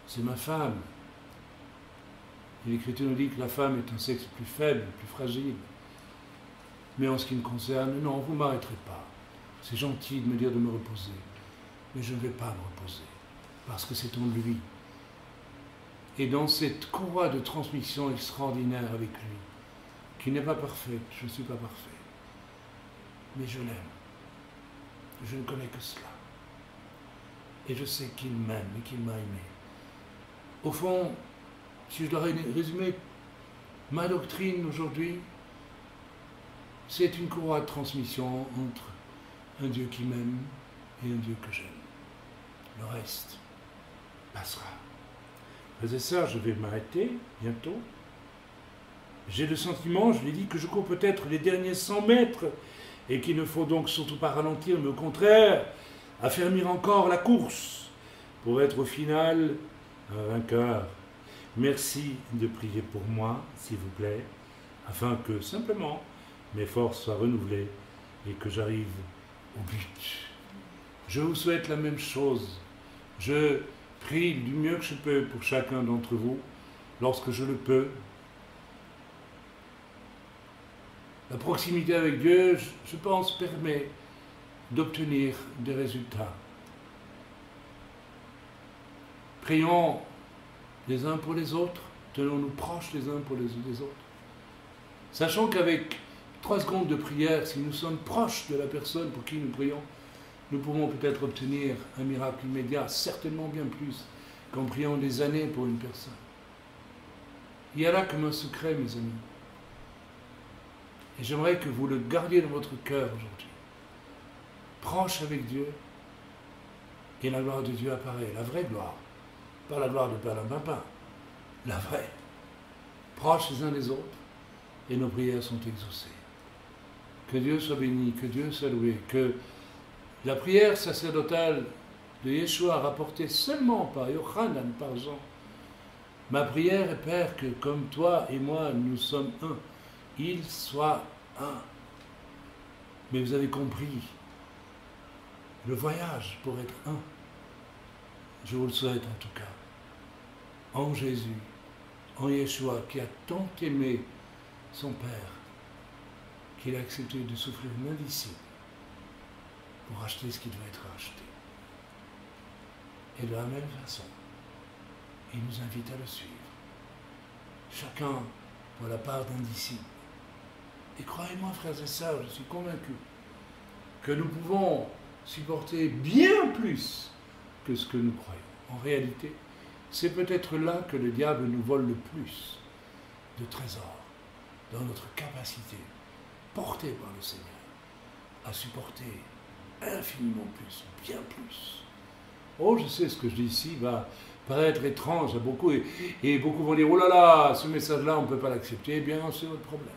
C'est ma femme. Et l'Écriture nous dit que la femme est un sexe plus faible, plus fragile. Mais en ce qui me concerne, non, vous ne m'arrêterez pas. C'est gentil de me dire de me reposer. Mais je ne vais pas me reposer. Parce que c'est en lui. Et dans cette courroie de transmission extraordinaire avec lui, qui n'est pas parfaite, je ne suis pas parfait, mais je l'aime. Je ne connais que cela. Et je sais qu'il m'aime et qu'il m'a aimé. Au fond, si je dois résumer ma doctrine aujourd'hui, c'est une courroie de transmission entre un Dieu qui m'aime et un Dieu que j'aime. Le reste passera. Frères et sœurs, je vais m'arrêter bientôt. J'ai le sentiment, je l'ai dit, que je cours peut-être les derniers 100 mètres et qu'il ne faut donc surtout pas ralentir, mais au contraire, affermir encore la course pour être au final un vainqueur. Merci de prier pour moi, s'il vous plaît, afin que simplement mes forces soient renouvelées et que j'arrive au but. Je vous souhaite la même chose. Je prie du mieux que je peux pour chacun d'entre vous, lorsque je le peux. La proximité avec Dieu, je pense, permet d'obtenir des résultats. Prions les uns pour les autres, tenons-nous proches les uns pour les autres. Sachant qu'avec 3 secondes de prière, si nous sommes proches de la personne pour qui nous prions, nous pouvons peut-être obtenir un miracle immédiat, certainement bien plus qu'en priant des années pour une personne. Il y a là comme un secret, mes amis. Et j'aimerais que vous le gardiez dans votre cœur aujourd'hui. Proche avec Dieu, et la gloire de Dieu apparaît, la vraie gloire. Pas la gloire de Perlimpinpin, la vraie. Proches les uns des autres, et nos prières sont exaucées. Que Dieu soit béni, que Dieu soit loué, que la prière sacerdotale de Yeshua rapportée seulement par Yochanan, par Jean. Ma prière est, Père, que comme toi et moi, nous sommes un, il soit un. Mais vous avez compris, le voyage pour être un, je vous le souhaite en tout cas, en Jésus, en Yeshua, qui a tant aimé son Père, qu'il a accepté de souffrir l'indicible pour acheter ce qui devait être acheté. Et de la même façon, il nous invite à le suivre. Chacun pour la part d'un disciple. Et croyez-moi, frères et sœurs, je suis convaincu que nous pouvons supporter bien plus que ce que nous croyons. En réalité, c'est peut-être là que le diable nous vole le plus de trésors, dans notre capacité, portée par le Seigneur, à supporter infiniment plus, bien plus. Oh, je sais, ce que je dis ici va paraître étrange à beaucoup, et beaucoup vont dire, oh là là, ce message-là, on ne peut pas l'accepter. Eh bien, c'est votre problème.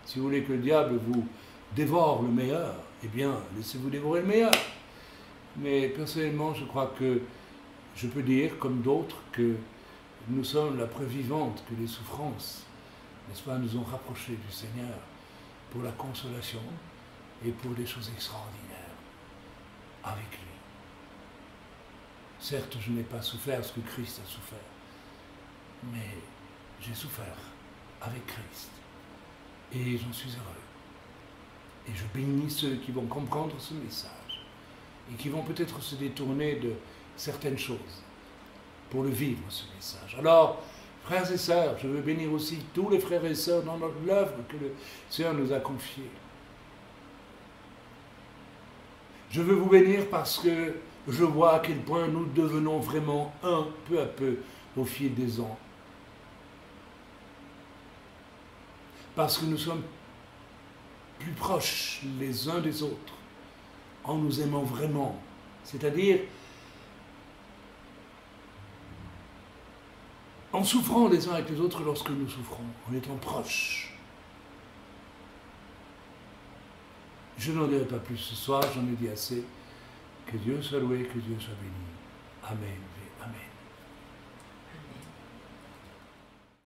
Si vous voulez que le diable vous dévore le meilleur, eh bien, laissez-vous dévorer le meilleur. Mais personnellement, je crois que je peux dire, comme d'autres, que nous sommes la preuve vivante que les souffrances, n'est-ce pas, nous ont rapprochés du Seigneur pour la consolation et pour des choses extraordinaires avec lui. Certes, je n'ai pas souffert ce que Christ a souffert, mais j'ai souffert avec Christ et j'en suis heureux. Et je bénis ceux qui vont comprendre ce message et qui vont peut-être se détourner de certaines choses pour le vivre, ce message. Alors, frères et sœurs, je veux bénir aussi tous les frères et sœurs dans l'œuvre que le Seigneur nous a confiée. Je veux vous bénir parce que je vois à quel point nous devenons vraiment un, peu à peu, au fil des ans. Parce que nous sommes plus proches les uns des autres, en nous aimant vraiment. C'est-à-dire, en souffrant les uns avec les autres lorsque nous souffrons, en étant proches. Je n'en dirai pas plus ce soir, j'en ai dit assez. Que Dieu soit loué, que Dieu soit béni. Amen et amen.